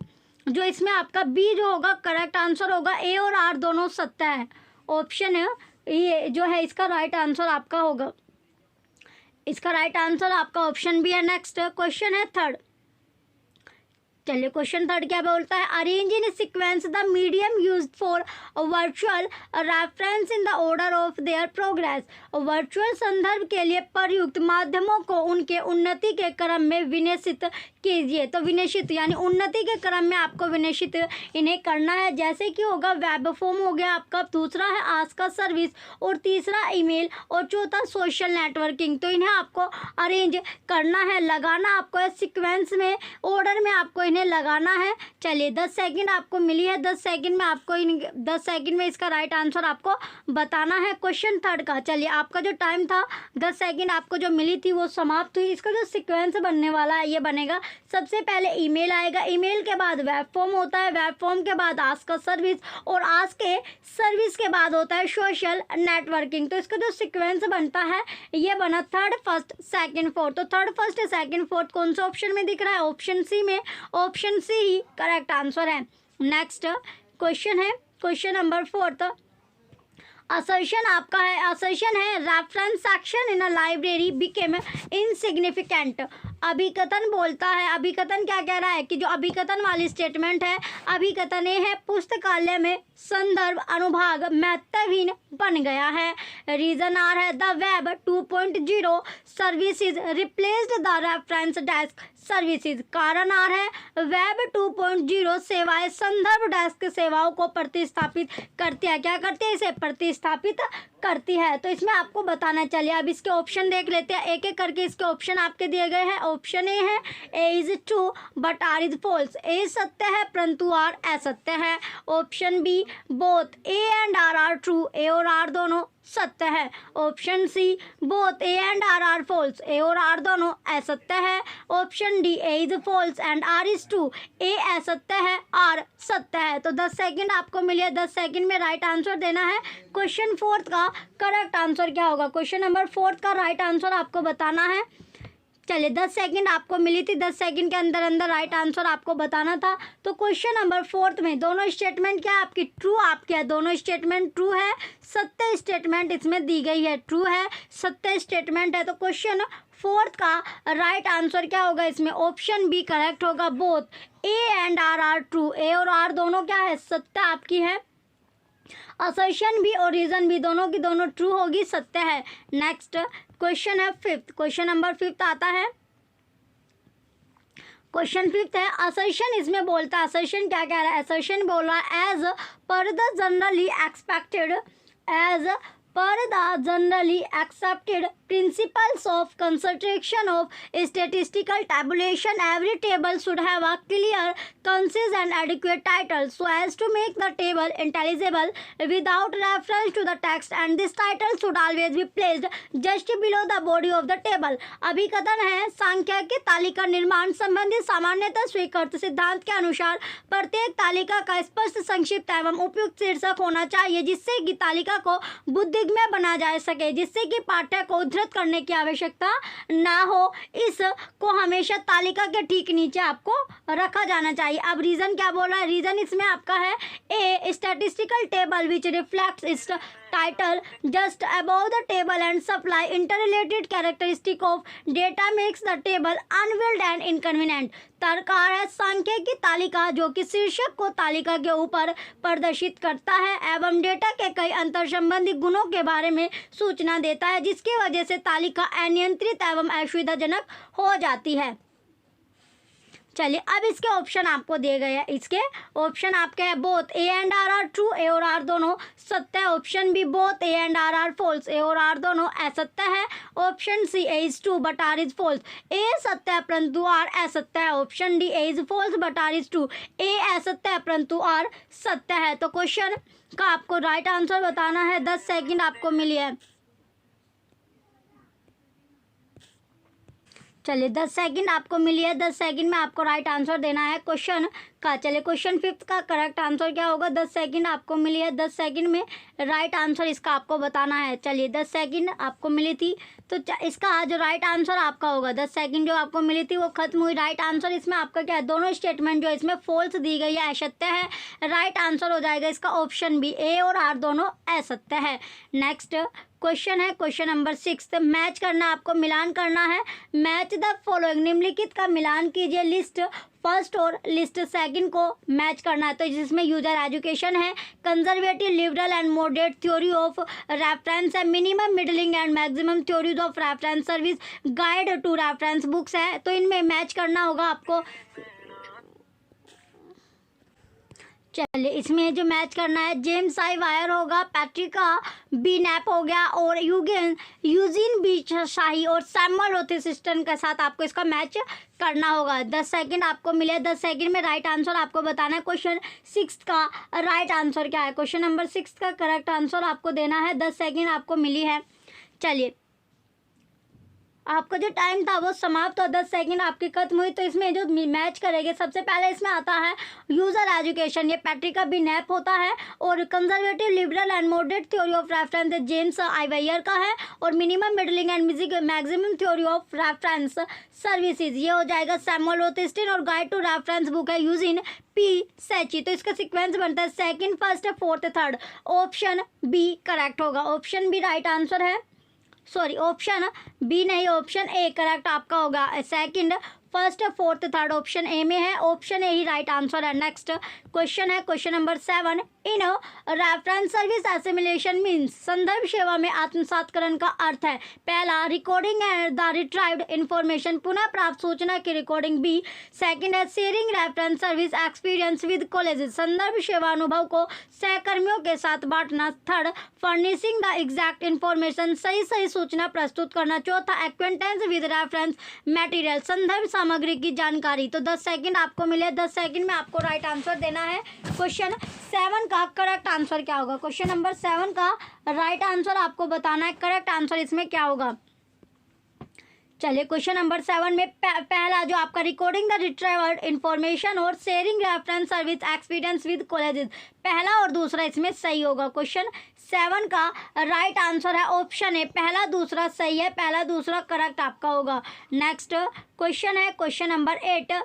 जो इसमें आपका बी जो होगा करेक्ट आंसर होगा, ए और आर दोनों सत्य है। ऑप्शन है ये जो है इसका राइट आंसर आपका होगा, इसका राइट आंसर आपका ऑप्शन बी है। नेक्स्ट क्वेश्चन है थर्ड। चलिए क्वेश्चन थर्ड क्या बोलता है? Arrange in sequence the medium used for virtual reference in the order of their progress. Virtual संदर्भ के लिए प्रयुक्त माध्यमों को उनके उन्नति के क्रम में विन्यासित कीजिए। तो विन्यासित यानी उन्नति के क्रम में आपको विन्यासित इन्हें करना है। जैसे कि होगा वेब फॉर्म हो गया आपका, दूसरा है आस्क अस सर्विस और तीसरा ईमेल और चौथा सोशल नेटवर्किंग। तो इन्हें आपको अरेंज करना है, लगाना आपको सीक्वेंस में, ऑर्डर में आपको इन्हें लगाना है। चलिए 10 सेकंड आपको मिली है, 10 सेकंड में आपको 10 सेकंड में इसका राइट आंसर आपको बताना है क्वेश्चन थर्ड का। चलिए आपका जो टाइम था 10 सेकंड आपको जो मिली थी वो समाप्त हुई। इसका जो सीक्वेंस बनने वाला है ये बनेगा, सबसे पहले ईमेल आएगा, ईमेल के बाद वेब फॉर्म होता है, वेब फॉर्म के बाद आस्क अस सर्विस और आस्क के सर्विस के बाद होता है सोशल नेटवर्किंग। तो इसका जो सीक्वेंस बनता है ये बना थर्ड फर्स्ट सेकंड फोर्थ। तो थर्ड फर्स्ट सेकंड फोर्थ कौन सा ऑप्शन में दिख रहा है? ऑप्शन सी में, ऑप्शन सी ही करेक्ट आंसर है। नेक्स्ट क्वेश्चन है क्वेश्चन नंबर फोर्थ। असर्शन आपका है, असर्शन है reference section in a library became insignificant. अभिकथन बोलता है, अभिकथन क्या कह रहा है कि जो अभिकथन वाली स्टेटमेंट है, अभिकथन ये है पुस्तकालय में संदर्भ अनुभाग महत्वहीन बन गया है। रीजन आर है the web 2.0 services replaced the reference desk services. कारण आर है वेब 2.0 सेवाएं संदर्भ डेस्क सेवाओं को प्रतिस्थापित करती है। क्या करती है? इसे प्रतिस्थापित करती है। तो इसमें आपको बताना, चलिए अब इसके ऑप्शन देख लेते हैं एक एक करके। इसके ऑप्शन आपके दिए गए हैं। ऑप्शन ए है A is true but R is false, A सत्य है परंतु आर असत्य है। Option B both A and R are true, A और आर दोनों सत्य है। Option C both A and R are false, A और आर दोनों असत्य है। Option D A is false and R is true, A असत्य है आर सत्य है। तो 10 सेकंड आपको मिले, 10 सेकंड में राइट आंसर देना है। क्वेश्चन फोर्थ का करेक्ट आंसर क्या होगा? क्वेश्चन नंबर फोर्थ का राइट आंसर आपको बताना है। चलिए 10 सेकंड आपको मिली थी, 10 सेकंड के अंदर अंदर राइट आंसर आपको बताना था। तो क्वेश्चन नंबर फोर्थ में दोनों स्टेटमेंट क्या है आपकी? ट्रू आपकी है, दोनों स्टेटमेंट ट्रू है। सत्य स्टेटमेंट इसमें दी गई है, ट्रू है, सत्य स्टेटमेंट है। तो क्वेश्चन फोर्थ का राइट आंसर क्या होगा इसमें? ऑप्शन बी करेक्ट होगा, both A and R are true, A और आर दोनों क्या है? सत्य आपकी है। असर्शन भी और रीजन भी दोनों की दोनों ट्रू होगी, सत्य है। नेक्स्ट क्वेश्चन है फिफ्थ। क्वेश्चन नंबर फिफ्थ आता है क्वेश्चन 5 है असर्शन, इसमें बोलता है असर्शन क्या कह रहा है, असर्शन बोल रहा है as per the generally expected, as per the generally accepted principles of concentration of statistical tabulation, every table should have a clear, concise and adequate title so as to make the table intelligible without reference to the text, and this title should always be placed just below the body of the table. अभिकथन है सांख्यिकी तालिका निर्माण संबंधी सामान्यतः स्वीकृत सिद्धांत के अनुसार प्रत्येक तालिका का स्पष्ट, संक्षिप्त एवं उपयुक्त शीर्षक होना चाहिए जिससे कि तालिका को बुद्धिगम्य बना जा सके, जिससे कि पाठक को उद्धृत करने की आवश्यकता ना हो। इस को हमेशा तालिका के ठीक नीचे आपको रखा जाना चाहिए। अब रीजन क्या बोल रहा है, रीजन इसमें आपका है a statistical table which reflects its title just above the table and supply interrelated characteristic of data makes the table unwieldy and inconvenient. तरकार है सांख्यिकी तालिका जो कि शीर्षक को तालिका के ऊपर प्रदर्शित करता है एवं डेटा के कई अंतर संबंधी गुणों के बारे में सूचना देता है, जिसकी वजह से तालिका अनियंत्रित एवं असुविधाजनक हो जाती है। चलिए अब इसके ऑप्शन आपको दिए गए हैं, इसके ऑप्शन आपके हैं both A and R are true, A और आर दोनों सत्य है। Option B both A and R are false, A और आर दोनों असत्य है। Option C A is true but R is false, A सत्य है परंतु आर असत्य है। Option D A is false but R is true, A असत्य है परंतु आर सत्य है। तो क्वेश्चन का आपको राइट आंसर बताना है, 10 सेकेंड आपको मिली है। चलिए 10 सेकंड आपको मिली है, 10 सेकंड में आपको राइट आंसर देना है क्वेश्चन का। चलिए क्वेश्चन 5 का करेक्ट आंसर क्या होगा, 10 सेकंड आपको मिली है, 10 सेकंड में राइट आंसर इसका आपको बताना है। चलिए 10 सेकंड आपको मिली थी तो इसका जो राइट आंसर आपका होगा, 10 सेकंड जो आपको मिली थी वो खत्म हुई। राइट आंसर इसमें आपका क्या है, दोनों स्टेटमेंट जो इसमें फॉल्स दी गई है, असत्य है। राइट आंसर हो जाएगा इसका ऑप्शन बी, ए और आर दोनों असत्य है। नेक्स्ट क्वेश्चन है क्वेश्चन नंबर 6, मैच करना, आपको मिलान करना है। मैच द फॉलोइंग, निम्नलिखित का मिलान कीजिए। लिस्ट फर्स्ट और लिस्ट सेकंड को मैच करना है। तो जिसमें यूजर एजुकेशन है, conservative liberal and moderate theory of reference है, minimum middling and maximum theories of reference service, guide to reference books है। तो इनमें मैच करना होगा आपको। चलिए इसमें जो मैच करना है, जेम्स आई वायर होगा, पैट्रिका बी नैप हो गया और यूजिन बी शाही और सैमुअल रोथिस्टन के साथ आपको इसका मैच करना होगा। 10 सेकंड आपको मिले, 10 सेकंड में राइट आंसर आपको बताना है। क्वेश्चन 6 का राइट आंसर क्या है, क्वेश्चन नंबर 6 का करेक्ट आंसर आपको देना है। 10 सेकंड आपको मिली है। चलिए आपका जो टाइम था वो समाप्त हो, 10 सेकंड आपकी खत्म हुई। तो इसमें जो मैच करेंगे सबसे पहले इसमें आता है यूजर एजुकेशन, ये पैट्रिका बी नैप होता है। और conservative liberal and moderate theory of reference James I Wyer का है। और minimum middling and maximum theory of reference services ये हो जाएगा सैमुअल रोथिस्टन। और गाइड टू रेफरेंस बुक है यूजिन पी सैची। तो इसका सीक्वेंस बनता है second, first, fourth, third. Option B correct होगा, ऑप्शन बी राइट आंसर है। सॉरी ऑप्शन बी नहीं, ऑप्शन ए करेक्ट आपका होगा। Second, first, fourth, third option A में है, ऑप्शन ए ही राइट आंसर है। नेक्स्ट क्वेश्चन है question number 7, in reference service assimilation means, संदर्भ सेवा में आत्मसातकरण का अर्थ है। पहला, रिकॉर्डिंग द रिट्राइव्ड इंफॉर्मेशन, पुनः प्राप्त सूचना की रिकॉर्डिंग। बी सेकंड है sharing reference service experience with colleges, संदर्भ सेवा अनुभव को सहकर्मियों के साथ बांटना। Third, furnishing the exact information, सही सूचना प्रस्तुत करना। चौथा, एक्वेंटेंस विद रेफरेंस मटेरियल, संदर्भ सामग्री की जानकारी। तो 10 सेकंड आपको मिले, 10 सेकंड में आपको राइट आंसर देना है। क्वेश्चन 7 का करेक्ट आंसर क्या होगा, क्वेश्चन नंबर 7 का राइट आंसर आपको बताना है। करेक्ट आंसर इसमें क्या होगा, चलिए क्वेश्चन नंबर 7 में पहला जो आपका रिकॉर्डिंग द रिट्रीव्ड इंफॉर्मेशन और sharing reference service experience with colleges, पहला और दूसरा इसमें सही होगा। क्वेश्चन 7 का राइट आंसर है ऑप्शन ए, पहला दूसरा सही है, पहला दूसरा करेक्ट आपका होगा। नेक्स्ट क्वेश्चन है question number 8,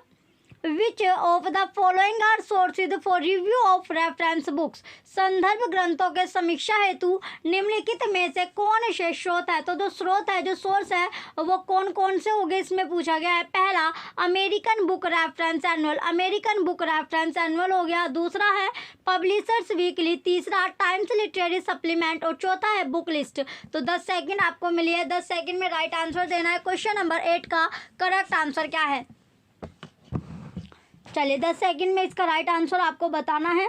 which of the following are sources for review of reference books, संदर्भ ग्रंथों के समीक्षा हेतु निम्नलिखित में से कौन से स्रोत है। तो जो स्रोत है, जो सोर्स है वो कौन कौन से हो गए इसमें पूछा गया है। पहला American book reference annual, American book reference annual हो गया। दूसरा है पब्लिशर्स वीकली, तीसरा टाइम्स लिटरेरी सप्लीमेंट और चौथा है बुक लिस्ट। तो 10 सेकंड आपको मिली है, 10 सेकंड में राइट आंसर देना है। क्वेश्चन नंबर 8 का करेक्ट आंसर क्या है, चलिए 10 सेकंड में इसका राइट आंसर आपको बताना है।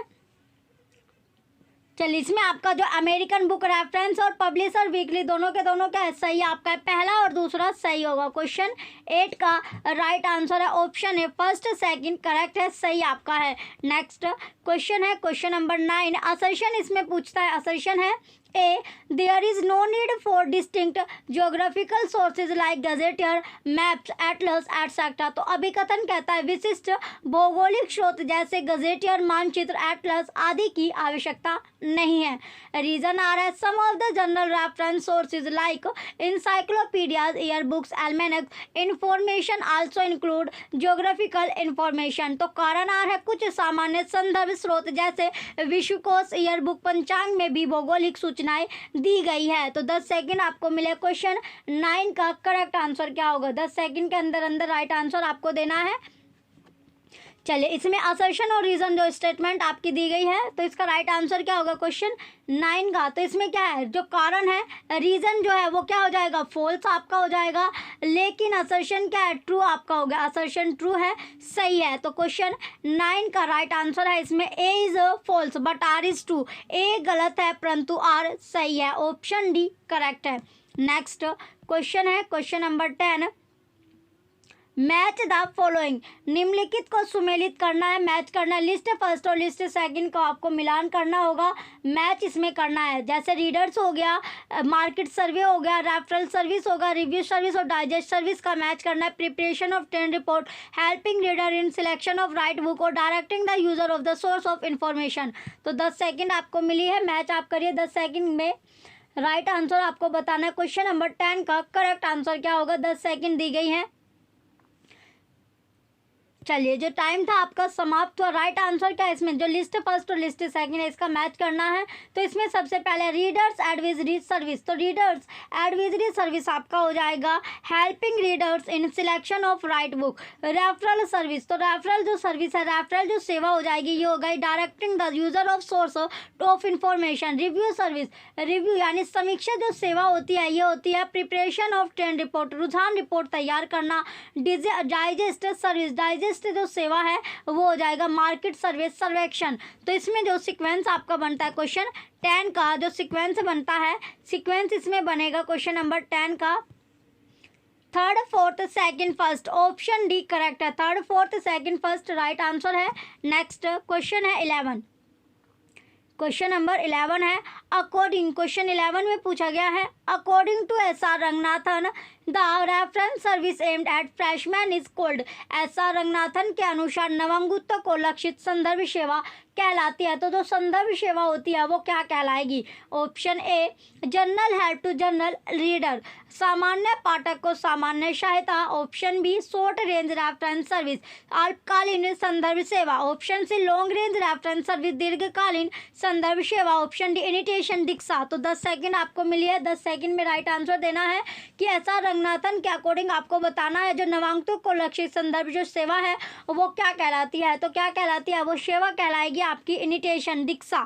चलिए इसमें आपका जो अमेरिकन बुक रेफरेंस और पब्लिशर वीकली दोनों के दोनों क्या है, सही आपका है, पहला और दूसरा सही होगा। क्वेश्चन 8 का राइट आंसर है ऑप्शन है फर्स्ट सेकंड करेक्ट है, सही आपका है। नेक्स्ट क्वेश्चन है क्वेश्चन नंबर 9। असर्शन इसमें पूछता है, असर्शन है A there is no need for distinct geographical sources like gazetteer maps atlas etcetera. तो अभिकथन कहता है विशिष्ट भौगोलिक स्रोत जैसे गजेटियर मानचित्र एटलस आदि की आवश्यकता नहीं है। रीजन आर है some of the general reference sources like encyclopaedias year books almanac information also include geographical information. तो कारण आर है कुछ सामान्य संदर्भ स्रोत जैसे विश्वकोश ईयर बुक पंचांग में भी भौगोलिक सूचनाएं दी गई है। तो 10 सेकंड आपको मिले। क्वेश्चन 9 का करेक्ट आंसर क्या होगा, 10 सेकंड के अंदर अंदर राइट आंसर आपको देना है। चलिए इसमें असर्शन और रीजन जो स्टेटमेंट आपकी दी गई है, तो इसका राइट आंसर क्या होगा क्वेश्चन 9 का। तो इसमें क्या है, जो कारण है रीजन जो है वो क्या हो जाएगा, फॉल्स आपका हो जाएगा, लेकिन असर्शन क्या है, ट्रू आपका हो गया। असर्शन ट्रू है, सही है। तो क्वेश्चन 9 का राइट आंसर है इसमें A is false but R is true. A गलत है परंतु आर सही है, ऑप्शन डी करेक्ट है। नेक्स्ट क्वेश्चन है question number 10। Match the following, निम्नलिखित को सुमेलित करना है, मैच करना है। लिस्ट फर्स्ट और लिस्ट सेकंड को आपको मिलान करना होगा, मैच इसमें करना है। जैसे रीडर्स हो गया, मार्केट सर्वे हो गया, रेफरल सर्विस होगा, रिव्यू सर्विस और डाइजेस्ट सर्विस का मैच करना है। Preparation of trend report, helping reader in selection of right book और directing the user of the source of information. तो 10 सेकेंड आपको मिली है, मैच आप करिए 10 सेकेंड में। राइट आंसर आपको बताना है। क्वेश्चन नंबर 10 का करेक्ट आंसर क्या होगा, 10 सेकेंड दी गई है। चलिए जो टाइम था आपका समाप्त हुआ। राइट आंसर क्या है इसमें, जो लिस्ट फर्स्ट और लिस्ट सेकंड है इसका मैच करना है। तो इसमें सबसे पहले रीडर्स एडवाइजरी सर्विस, तो रीडर्स एडवाइजरी सर्विस आपका हो जाएगा helping readers in selection of right book. Referral service, तो रेफरल जो सर्विस है, रेफरल जो सेवा हो जाएगी ये हो गई directing the user of source of information. Review service, review यानी समीक्षा जो सेवा होती है ये होती है प्रिपरेशन ऑफ ट्रेंड रिपोर्ट, रुझान रिपोर्ट तैयार करना। डाइजेस्ट सर्विस, डाइजेस्ट जो सेवा है वो हो जाएगा मार्केट सर्विस सर्वेक्षण। तो इसमें जो सीक्वेंस आपका बनता है क्वेश्चन 10 का, जो सीक्वेंस बनता है, सीक्वेंस इसमें बनेगा क्वेश्चन नंबर 10 का third fourth second first, option D correct है। Third fourth second first right answer है। नेक्स्ट क्वेश्चन है 11, क्वेश्चन नंबर 11 है अकॉर्डिंग, क्वेश्चन 11 में पूछा गया है according to S R. Ranganathan the reference service aimed at freshman is called. S R. Ranganathan के अनुसार नवांगुत्त को लक्षित संदर्भ सेवा कहलाती है। तो जो संदर्भ सेवा होती है वो क्या कहलाएगी, option A general help to general reader, सामान्य पाठक को सामान्य सहायता। Option B short range reference service, अल्पकालीन संदर्भ सेवा। Option C long range reference service, दीर्घकालीन संदर्भ सेवा। ऑप्शन डी इनिटेशन दीक्षा। तो 10 सेकंड आपको मिली है, 10 सेकंड में राइट आंसर देना है कि एस.आर. रंगनाथन के अकॉर्डिंग आपको बताना है जो नवांगतुक को लक्षित संदर्भ जो सेवा है वो क्या कहलाती है। तो क्या कहलाती है, वो सेवा कहलाएगी आपकी इनिटेशन दीक्षा,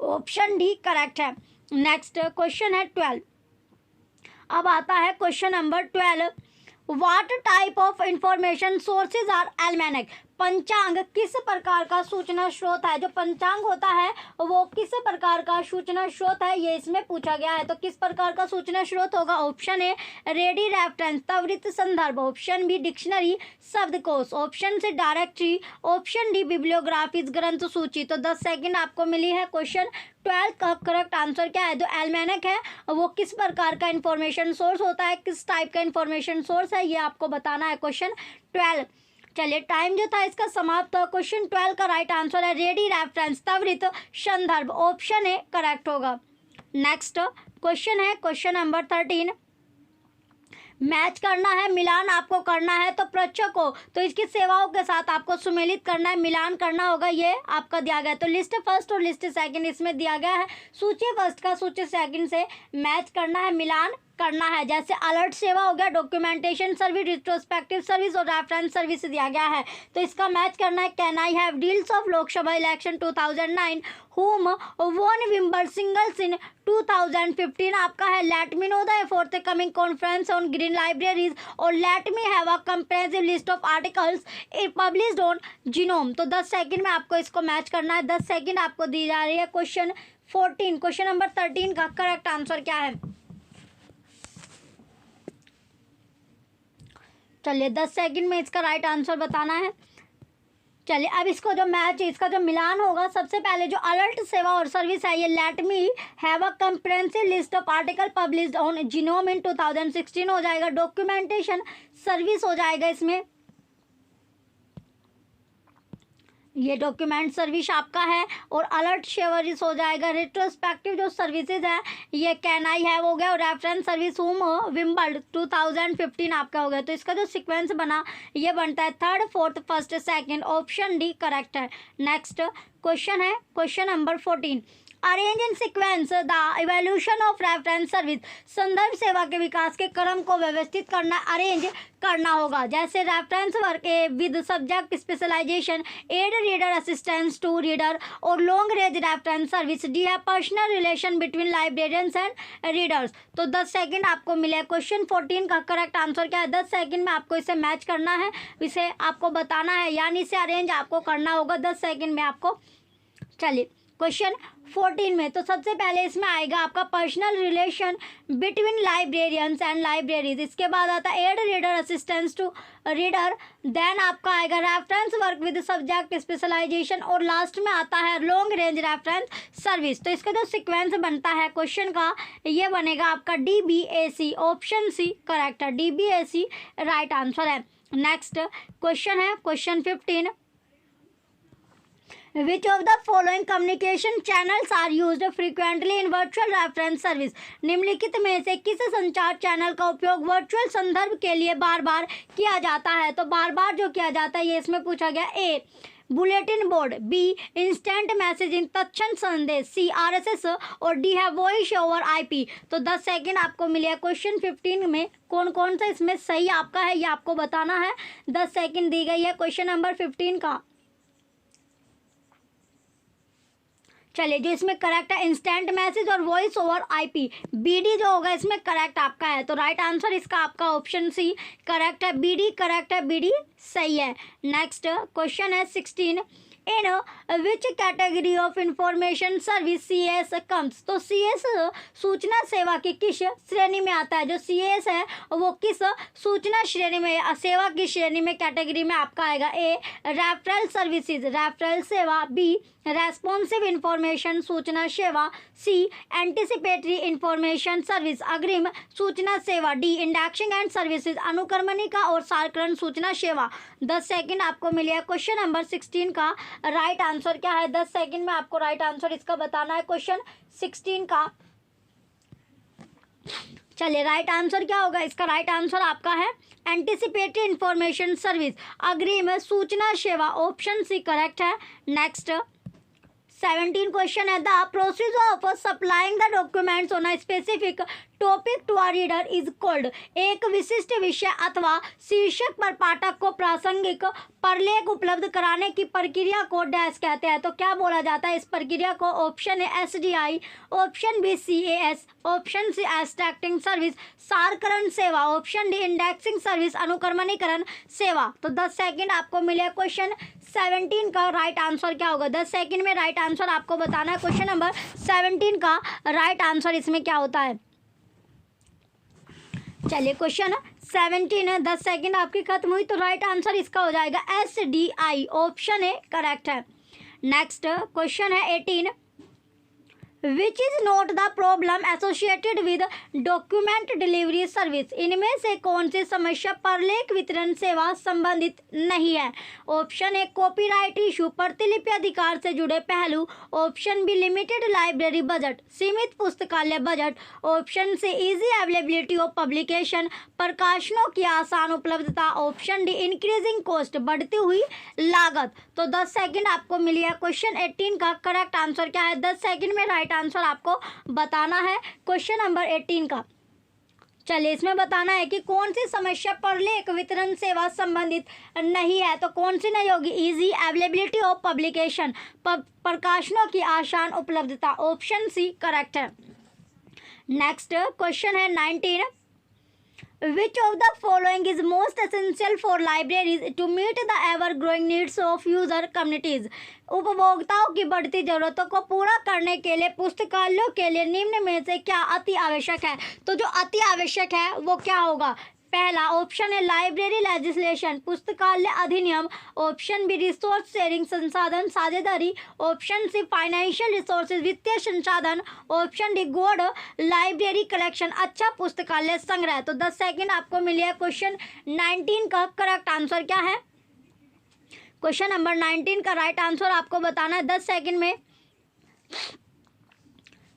ऑप्शन डी करेक्ट है। नेक्स्ट क्वेश्चन है 12। अब आता है question number 12, what type of information sources are almanac. पंचांग किस प्रकार का सूचना स्रोत है, जो पंचांग होता है वो किस प्रकार का सूचना स्रोत है ये इसमें पूछा गया है। तो किस प्रकार का सूचना स्रोत होगा, ऑप्शन ए रेडी रेफरेंस त्वरित संदर्भ, ऑप्शन बी डिक्शनरी शब्दकोश, option C directory, option D bibliographies ग्रंथ सूची। तो 10 सेकंड आपको मिली है। क्वेश्चन 12 का करेक्ट आंसर क्या है, जो एल्मेनक है वो किस प्रकार का इंफॉर्मेशन सोर्स होता है, किस टाइप का इंफॉर्मेशन सोर्स है ये आपको बताना है। क्वेश्चन 12, चलिए टाइम जो था इसका समाप्त हुआ। क्वेश्चन 12 का राइट आंसर है रेडी रेफरेंस त्वरित संदर्भ, ऑप्शन ए करेक्ट होगा। नेक्स्ट क्वेश्चन है क्वेश्चन नंबर 13, मैच करना है, मिलान आपको करना है। तो प्रच्छक को तो इसकी सेवाओं के साथ आपको सुमेलित करना है, मिलान करना होगा, ये आपका दिया गया है। तो लिस्ट फर्स्ट और लिस्ट सेकंड इसमें दिया गया है। सूची फर्स्ट का सूची सेकंड से मैच करना है, मिलान करना है। जैसे अलर्ट सेवा हो गया, डॉक्यूमेंटेशन सर्विस, रिट्रोस्पेक्टिव सर्विस और रेफरेंस सर्विस दिया गया है। तो इसका मैच करना है can I have deals of Lok Sabha election 2009 whom won Wimble singles in 2015 आपका है let me know the forthcoming conference on green libraries और late me have a comprehensive list of articles published on genome। तो 10 second में आपको इसको match करना है। 10 second आपको दी जा रही है। क्वेश्चन 14, क्वेश्चन नंबर 13 का करेक्ट आंसर क्या है? चलिए 10 सेकंड में इसका राइट आंसर बताना है। चलिए अब इसको जो मैच, इसका जो मिलान होगा, सबसे पहले जो अलर्ट सेवा और सर्विस है ये let me have a comprehensive list of article published on genome in 2016 हो जाएगा। डॉक्यूमेंटेशन सर्विस हो जाएगा इसमें, ये डॉक्यूमेंट सर्विस आपका है। और अलर्ट सर्विस हो जाएगा। रिट्रोस्पेक्टिव जो सर्विसेज है ये कैन आई हैव हो गया और रेफरेंस सर्विस होम विम्बल्ड 2015 आपका हो गया। तो इसका जो सीक्वेंस बना ये बनता है 3rd 4th 1st 2nd, option D correct है। नेक्स्ट क्वेश्चन है question number 14, arrange in sequence the evolution of reference service. संदर्भ सेवा के विकास के क्रम को व्यवस्थित करना, अरेंज करना होगा। जैसे reference work with subject specialisation, aid reader assistance to reader और long range reference service. D है personal relation between librarians and readers. तो 10 सेकंड आपको मिले। क्वेश्चन 14 का करेक्ट आंसर क्या है? 10 सेकंड में आपको इसे मैच करना है, इसे आपको बताना है, यानी इसे अरेंज आपको करना होगा 10 सेकंड में आपको। चलिए क्वेश्चन 14 में तो सबसे पहले इसमें आएगा आपका personal relation between librarians and libraries. इसके बाद आता है aid reader assistance to reader, then आपका आएगा reference work with subject specialisation और लास्ट में आता है लॉन्ग रेंज रेफरेंस सर्विस। तो इसका जो सीक्वेंस बनता है क्वेश्चन का ये बनेगा आपका DBAC, ऑप्शन सी करेक्ट है। DBAC राइट आंसर है। नेक्स्ट क्वेश्चन है question 15, Which of the following communication channels are used frequently in virtual reference service? निम्नलिखित में से किस संचार चैनल का उपयोग वर्चुअल संदर्भ के लिए बार बार किया जाता है? तो बार बार जो किया जाता है ये इसमें पूछा गया। A bulletin board, B instant messaging तत्क्षण संदेश, सी RSS और डी है वॉइस ओवर IP। तो 10 सेकंड आपको मिले। क्वेश्चन 15 में कौन कौन सा इसमें सही आपका है ये आपको बताना है। 10 सेकंड दी गई है क्वेश्चन नंबर 15 का। चलिए जो इसमें करेक्ट है इंस्टेंट मैसेज और वॉइस ओवर IP। BD जो होगा इसमें करेक्ट आपका है। तो राइट आंसर इसका आपका ऑप्शन सी करेक्ट है। BD करेक्ट है, BD सही है। नेक्स्ट क्वेश्चन है 16, in which category of information service CS comes. तो CS सूचना सेवा की किस श्रेणी में आता है? जो CS है वो किस सूचना श्रेणी में, सेवा की श्रेणी में, कैटेगरी में आपका आएगा। ए रेफरल सर्विसेज, रेफरल सेवा, बी रेस्पॉन्सिव इंफॉर्मेशन सूचना सेवा, सी एंटिसिपेटरी इंफॉर्मेशन सर्विस अग्रिम सूचना सेवा, डी इंडेक्सिंग एंड सर्विसेज अनुक्रमणिका और सारकरण सूचना सेवा। 10 सेकंड आपको मिले है। क्वेश्चन नंबर 16 का राइट आंसर क्या है? 10 सेकंड में आपको राइट आंसर इसका बताना है। क्वेश्चन 16 का चलिए राइट आंसर क्या होगा? इसका राइट आंसर आपका है एंटिसिपेटरी इंफॉर्मेशन सर्विस अग्रिम सूचना सेवा, ऑप्शन सी करेक्ट है। नेक्स्ट 17 क्वेश्चन है the procedure of supplying the documents on a specific topic to a reader is called. एक विशिष्ट विषय अथवा शीर्षक पर पाठक को प्रासंगिक प्रलेख उपलब्ध कराने की प्रक्रिया को डैश कहते हैं। तो क्या बोला जाता है इस प्रक्रिया को? Option A SDI, option B CAS, option C extracting service सारकरण सेवा, ऑप्शन डी इंडेक्सिंग सर्विस अनुक्रमणीकरण सेवा। तो 10 सेकंड आपको मिले। क्वेश्चन 17 का राइट आंसर क्या होगा? 10 सेकंड में राइट आंसर आपको बताना है। क्वेश्चन नंबर 17 का राइट आंसर इसमें क्या होता है? चलिए क्वेश्चन 17 है, 10 सेकंड आपकी खत्म हुई तो राइट आंसर इसका हो जाएगा SDI, ऑप्शन ए करेक्ट है। नेक्स्ट क्वेश्चन है 18, which is not the problem associated with document delivery service. इनमें से कौन सी समस्या प्रलेख वितरण सेवा संबंधित नहीं है? ऑप्शन ए कॉपीराइट इशू, प्रतिलिपि अधिकार से जुड़े पहलू, option B limited library budget, सीमित पुस्तकालय budget, option C easy availability of publication, प्रकाशनों की आसान उपलब्धता, ऑप्शन डी इंक्रीजिंग कॉस्ट, बढ़ती हुई लागत। तो 10 सेकंड आपको मिली है। क्वेश्चन 18 का करेक्ट आंसर क्या है? 10 सेकंड में राइट आंसर आपको बताना है क्वेश्चन नंबर 18 का। चलिए इसमें बताना है कि कौन सी समस्या परलेख वितरण सेवा संबंधित नहीं है, तो कौन सी नहीं होगी? इजी अवेलेबिलिटी ऑफ पब्लिकेशन, प्रकाशनों की आसान उपलब्धता, ऑप्शन सी करेक्ट है। नेक्स्ट क्वेश्चन है 19, Which of the following is most essential for libraries to meet the ever-growing needs of user communities? उपभोक्ताओं की बढ़ती जरूरतों को पूरा करने के लिए पुस्तकालयों के लिए निम्न में से क्या अति आवश्यक है? तो जो अति आवश्यक है वो क्या होगा? पहला ऑप्शन है लाइब्रेरी लेजिस्लेशन, पुस्तकालय अधिनियम, ऑप्शन बी रिसोर्स शेयरिंग, संसाधन साझेदारी, ऑप्शन सी फाइनेंशियल रिसोर्सेज, वित्तीय संसाधन, option D good library collection, अच्छा पुस्तकालय संग्रह। तो 10 सेकंड आपको मिले हैं। क्वेश्चन 19 का करेक्ट आंसर क्या है? क्वेश्चन नंबर 19 का राइट आंसर आपको बताना है 10 सेकंड में।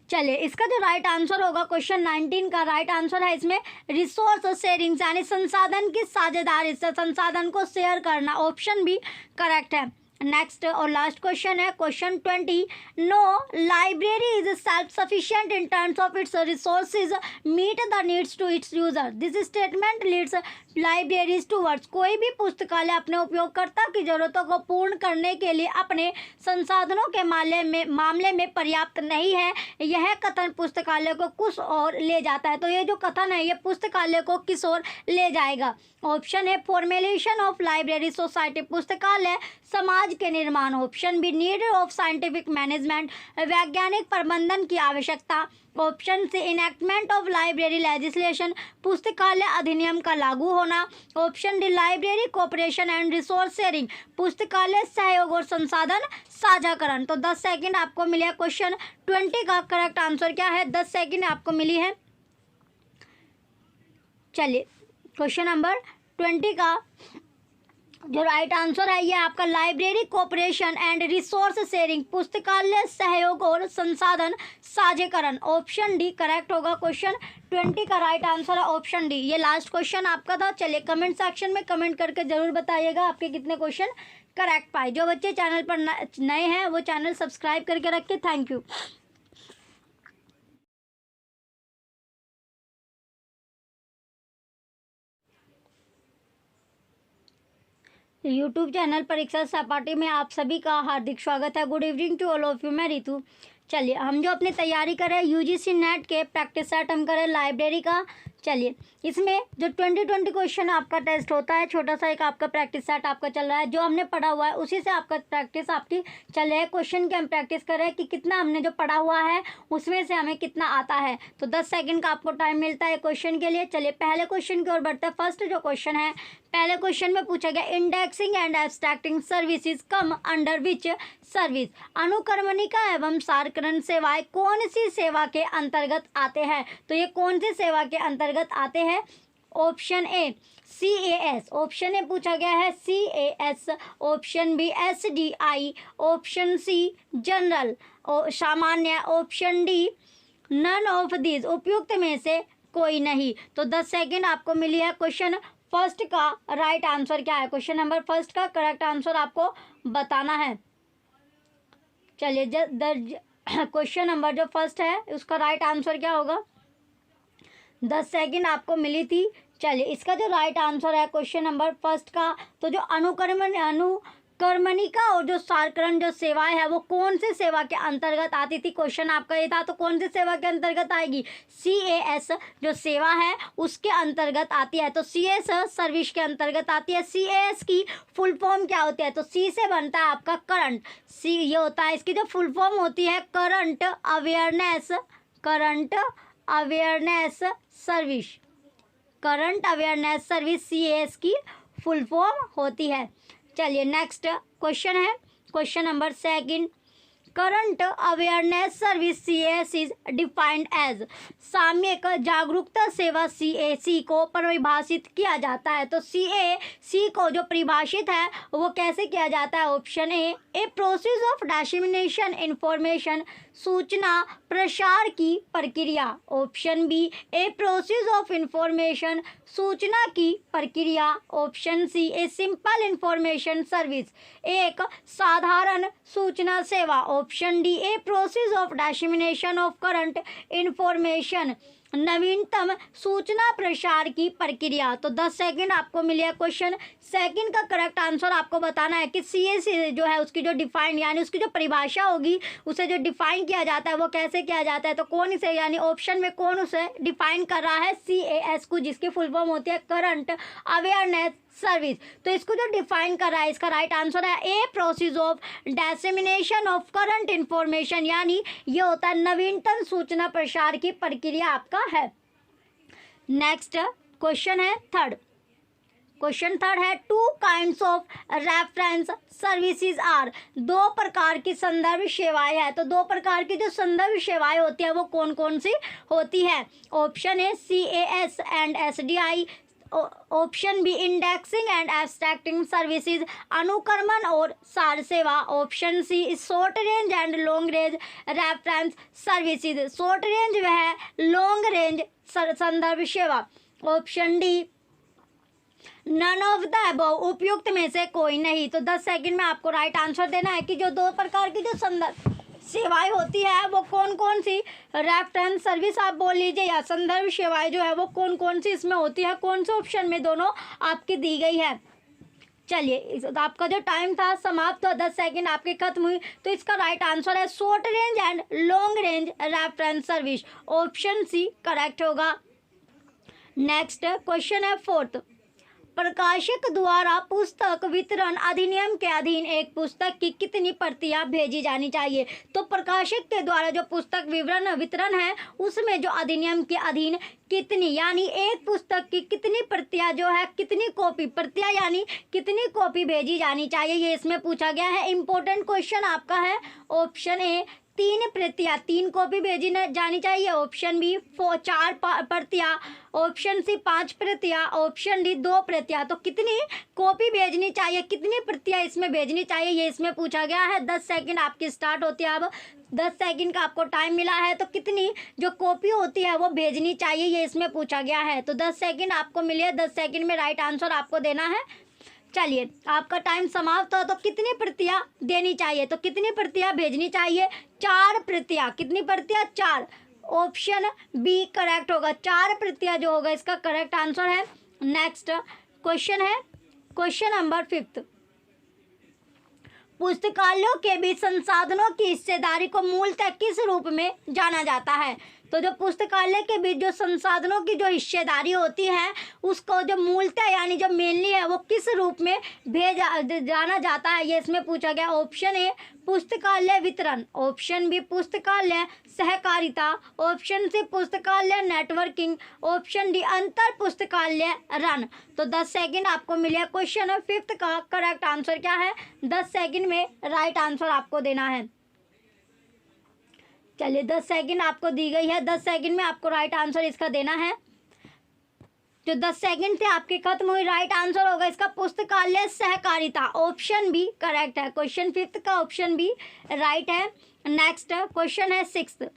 चलिए इसका जो राइट आंसर होगा क्वेश्चन 19 का राइट आंसर है इसमें रिसोर्स शेयरिंग, यानी संसाधन की साझेदारी से संसाधन को शेयर करना, ऑप्शन भी करेक्ट है। नेक्स्ट और लास्ट क्वेश्चन है question 20, no library is self sufficient in terms of its resources meet the needs to its user, this statement leads libraries towards, कोई भी पुस्तकालय अपने उपयोगकर्ता की जरूरतों को पूर्ण करने के लिए अपने संसाधनों के मामले में पर्याप्त नहीं है, यह कथन पुस्तकालय को कुछ और ले जाता है। तो ये जो कथन है ये पुस्तकालय को किस ओर ले जाएगा? ऑप्शन है फॉर्मेलेशन ऑफ लाइब्रेरी सोसाइटी, पुस्तकालय समाज के निर्माण, option B need of scientific management, वैज्ञानिक प्रबंधन की आवश्यकता, option C enactment of library legislation, पुस्तकालय अधिनियम का लागू होना, option D library cooperation and resource sharing, पुस्तकालय सहयोग और संसाधन साझाकरण। तो 10 सेकंड आपको मिले। क्वेश्चन 20 का करेक्ट आंसर क्या है? 10 सेकंड आपको मिली है। चलिए क्वेश्चन नंबर 20 का जो राइट आंसर है ये आपका library cooperation and resource sharing, पुस्तकालय सहयोग और संसाधन साझेकरण, ऑप्शन डी करेक्ट होगा। क्वेश्चन 20 का राइट आंसर है ऑप्शन डी। ये लास्ट क्वेश्चन आपका था। चलिए कमेंट सेक्शन में कमेंट करके जरूर बताइएगा आपके कितने क्वेश्चन करेक्ट पाए। जो बच्चे चैनल पर नए हैं वो चैनल सब्सक्राइब करके रखें। Thank you. यूट्यूब चैनल परीक्षा सहपाठी में आप सभी का हार्दिक स्वागत है। Good evening to all of you, मैं रितु। चलिए हम जो अपनी तैयारी कर रहे हैं यूजीसी नेट के प्रैक्टिस सेट हम करें लाइब्रेरी का। चलिए इसमें जो 2020 क्वेश्चन आपका टेस्ट होता है, छोटा सा एक आपका प्रैक्टिस सेट आपका चल रहा है, जो हमने पढ़ा हुआ है उसी से आपका प्रैक्टिस आपकी चल रही है। क्वेश्चन की हम प्रैक्टिस कर रहे हैं कि कितना हमने जो पढ़ा हुआ है उसमें से हमें कितना आता है। तो 10 सेकंड का आपको टाइम मिलता है क्वेश्चन के लिए। चलिए पहले क्वेश्चन की ओर बढ़ते हैं। फर्स्ट जो क्वेश्चन है, पहले क्वेश्चन में पूछा गया indexing and abstracting services come under which service, अनुक्रमणिका एवं सारकरण सेवाएं कौन सी सेवा के अंतर्गत आते हैं? तो ये कौन सी सेवा के अंतर्गत आते हैं? Option A CAS, option A पूछा गया है CAS, option B SDI, option C general सामान्य, option D none of these, उपयुक्त में से कोई नहीं। तो 10 सेकंड आपको मिली है। क्वेश्चन फर्स्ट का राइट आंसर क्या है? क्वेश्चन नंबर फर्स्ट का करेक्ट आंसर आपको बताना है। चलिए क्वेश्चन नंबर जो फर्स्ट है उसका राइट आंसर क्या होगा? 10 सेकंड आपको मिली थी। चलिए इसका जो राइट आंसर है क्वेश्चन नंबर फर्स्ट का, तो जो अनुकर्मणिका और जो सारकरण जो सेवाएं है वो कौन सी सेवा के अंतर्गत आती थी? क्वेश्चन आपका ये था। तो कौन सी सेवा के अंतर्गत आएगी? CAS जो सेवा है उसके अंतर्गत आती है। तो CS सर्विस के अंतर्गत आती है। CAS की फुल फॉर्म क्या होती है? तो C से बनता है आपका करंट, C ये होता है, इसकी जो फुल फॉर्म होती है current awareness service, current awareness service CAS की फुल फॉर्म होती है। चलिए नेक्स्ट क्वेश्चन है question number second, current awareness service CAS is defined as, सामयिक जागरूकता सेवा CAC को परिभाषित किया जाता है। तो CAC को जो परिभाषित है वो कैसे किया जाता है? Option A process of dissemination information, सूचना प्रसार की प्रक्रिया, option B a process of information, सूचना की प्रक्रिया, option C a simple information service, एक साधारण सूचना सेवा, option D a process of dissemination of current information, नवीनतम सूचना प्रसार की प्रक्रिया। तो 10 सेकंड आपको मिले क्वेश्चन। सेकंड का करेक्ट आंसर आपको बताना है कि सीएसी जो है उसकी जो डिफाइन यानी उसकी जो परिभाषा होगी, उसे जो डिफाइन किया जाता है वो कैसे किया जाता है। तो कौन इसे यानी ऑप्शन में कौन उसे डिफाइन कर रहा है, CAS को, जिसकी फुल फॉर्म होती है करंट अवेयरनेस सर्विस। तो इसको जो डिफाइन कर रहा है, इसका राइट आंसर है A, process of dissemination of current information, यानी ये होता है नवीनतम सूचना प्रसार की प्रक्रिया आपका है। नेक्स्ट क्वेश्चन है थर्ड। क्वेश्चन थर्ड है two kinds of reference services are. दो प्रकार की संदर्भ सेवाएं हैं। तो दो प्रकार की जो संदर्भ सेवाएं होती है वो कौन कौन सी होती है। Option A CAS and SDI, option B indexing and abstracting services, अनुक्रमण और सार सेवा, option C short range and long range reference services. Short range वह लॉन्ग रेंज संदर्भ सेवा, option D none of the above, उपयुक्त में से कोई नहीं। तो 10 सेकंड में आपको राइट आंसर देना है कि जो दो प्रकार की जो संदर्भ सेवाएं होती है वो कौन कौन सी, रेफरेंस सर्विस आप बोल लीजिए या संदर्भ सेवाएं जो है वो कौन कौन सी इसमें होती है, कौन से ऑप्शन में दोनों आपकी दी गई है। चलिए आपका जो टाइम था समाप्त हुआ, 10 सेकंड आपके खत्म हुई। तो इसका राइट आंसर है short range and long range reference service, option C correct होगा। नेक्स्ट क्वेश्चन है फोर्थ। प्रकाशक द्वारा पुस्तक वितरण अधिनियम के अधीन एक पुस्तक की कितनी प्रतियां भेजी जानी चाहिए। तो प्रकाशक के द्वारा जो पुस्तक वितरण है उसमें जो अधिनियम के अधीन कितनी, यानी एक पुस्तक की कितनी प्रतियां जो है, कितनी कॉपी, प्रतियां यानी कितनी कॉपी भेजी जानी चाहिए, ये इसमें पूछा गया है। इंपॉर्टेंट क्वेश्चन आपका है। ऑप्शन ए 3 प्रतियां, 3 कॉपी भेजी जानी चाहिए, ऑप्शन बी 4 प्रतियां, ऑप्शन सी 5 प्रतियां, ऑप्शन डी 2 प्रतियां। तो कितनी कॉपी भेजनी चाहिए, कितनी प्रतियां इसमें भेजनी चाहिए, ये इसमें पूछा गया है। 10 सेकंड आपकी स्टार्ट होती है। अब 10 सेकंड का आपको टाइम मिला है। तो कितनी जो कॉपी होती है वो भेजनी चाहिए, ये इसमें पूछा गया है। तो 10 सेकंड आपको मिले, 10 सेकंड में राइट आंसर आपको देना है। चलिए आपका टाइम समाप्त हो। तो कितनी प्रतियां देनी चाहिए, तो कितनी प्रतियां भेजनी चाहिए, 4 प्रतियां। कितनी प्रतियां, 4, ऑप्शन बी करेक्ट होगा। 4 प्रतियां जो होगा इसका करेक्ट आंसर है। नेक्स्ट क्वेश्चन है क्वेश्चन नंबर 5। पुस्तकालयों के बीच संसाधनों की हिस्सेदारी को मूलतः किस रूप में जाना जाता है। तो जो पुस्तकालय के बीच जो संसाधनों की जो हिस्सेदारी होती है उसको जो मूलतः यानी जो मेनली है वो किस रूप में जाना जाता है, ये इसमें पूछा गया। ऑप्शन ए पुस्तकालय वितरण, ऑप्शन बी पुस्तकालय सहकारिता, ऑप्शन सी पुस्तकालय नेटवर्किंग, ऑप्शन डी अंतर पुस्तकालय रन। तो 10 सेकंड आपको मिले। क्वेश्चन 5 का करेक्ट आंसर क्या है, 10 सेकंड में राइट आंसर आपको देना है। चलिए 10 सेकंड आपको दी गई है, 10 सेकंड में आपको राइट आंसर इसका देना है। जो 10 सेकंड थे आपके खत्म हुई, राइट आंसर होगा इसका पुस्तकालय सहकारिता, ऑप्शन बी करेक्ट है। क्वेश्चन 5 का ऑप्शन बी राइट है। नेक्स्ट क्वेश्चन है 6।